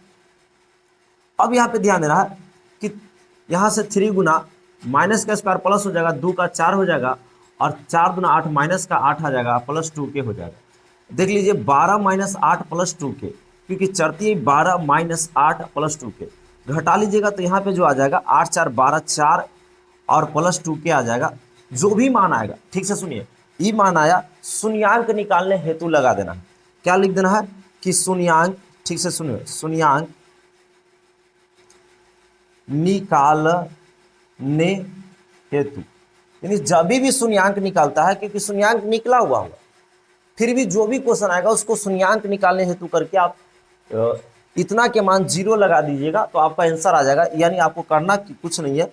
अब यहाँ पे ध्यान देना है कि यहाँ से 3 गुना माइनस का स्क्वायर प्लस हो जाएगा, 2 का 4 हो जाएगा, और 4 दूना 8 माइनस का 8 आ जाएगा प्लस 2k हो जाएगा। देख लीजिए 12 माइनस 8 प्लस 2k, क्योंकि चढ़ती है 12 माइनस 8 प्लस 2k, घटा लीजिएगा तो यहाँ पे जो आ जाएगा 8 4 12 4 और प्लस 2k आ जाएगा। जो भी मान आएगा, ठीक से सुनिए, ये मान आया शून्यांक निकालने हेतु लगा देना है। क्या लिख देना है कि शून्यांक, ठीक से सुनिए, शून्यांक निकालने हेतु, यानी जब भी शून्यांक निकालता है, क्योंकि शून्यांक निकला हुआ होगा, फिर भी जो भी क्वेश्चन आएगा उसको शून्यांक निकालने हेतु करके आप इतना के मान 0 लगा दीजिएगा तो आपका आंसर आ जाएगा। यानी आपको करना कुछ नहीं है,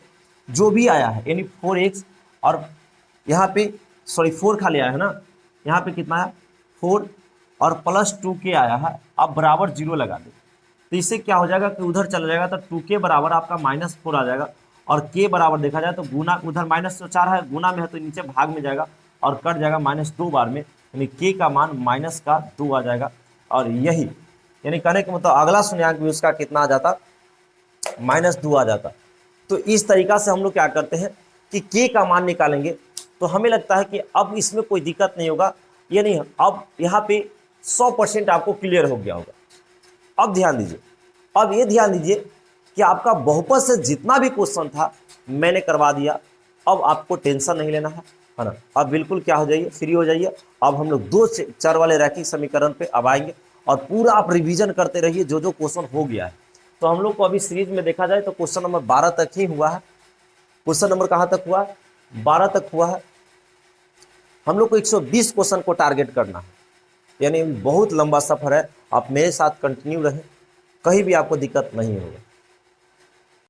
जो भी आया है यानी 4x और यहाँ पे सॉरी 4 खाली आया है ना, यहाँ पे कितना है 4 और प्लस 2k आया है, आप बराबर 0 लगा दें तो इससे क्या हो जाएगा कि उधर चला जाएगा तो 2k बराबर आपका -4 आ जाएगा, और k बराबर देखा जाए तो गुना, उधर -4 है गुना में है तो नीचे भाग में जाएगा और कट जाएगा -2 बार में, यानी k का मान -2 आ जाएगा। और यही यानी कहने का मतलब अगला शून्यांक भी उसका कितना आ जाता, -2 आ जाता। तो इस तरीका से हम लोग क्या करते हैं कि k का मान निकालेंगे, तो हमें लगता है कि अब इसमें कोई दिक्कत नहीं होगा, यानी अब यहाँ पे 100% आपको क्लियर हो गया होगा। अब ध्यान दीजिए, अब ये ध्यान दीजिए कि आपका बहुपद से जितना भी क्वेश्चन था मैंने करवा दिया, अब आपको टेंशन नहीं लेना है ना। अब बिल्कुल क्या हो जाइए, फ्री हो जाइए। अब हम लोग 2 चर वाले रैखिक समीकरण पे अब आएंगे और पूरा आप रिवीजन करते रहिए जो जो क्वेश्चन हो गया है। तो हम लोग को अभी सीरीज में देखा जाए तो क्वेश्चन नंबर 12 तक ही हुआ है। क्वेश्चन नंबर कहाँ तक हुआ, 12 तक हुआ है। हम लोग को 120 क्वेश्चन को टारगेट करना है, यानी बहुत लंबा सफर है। आप मेरे साथ कंटिन्यू रहें, कहीं भी आपको दिक्कत नहीं होगा।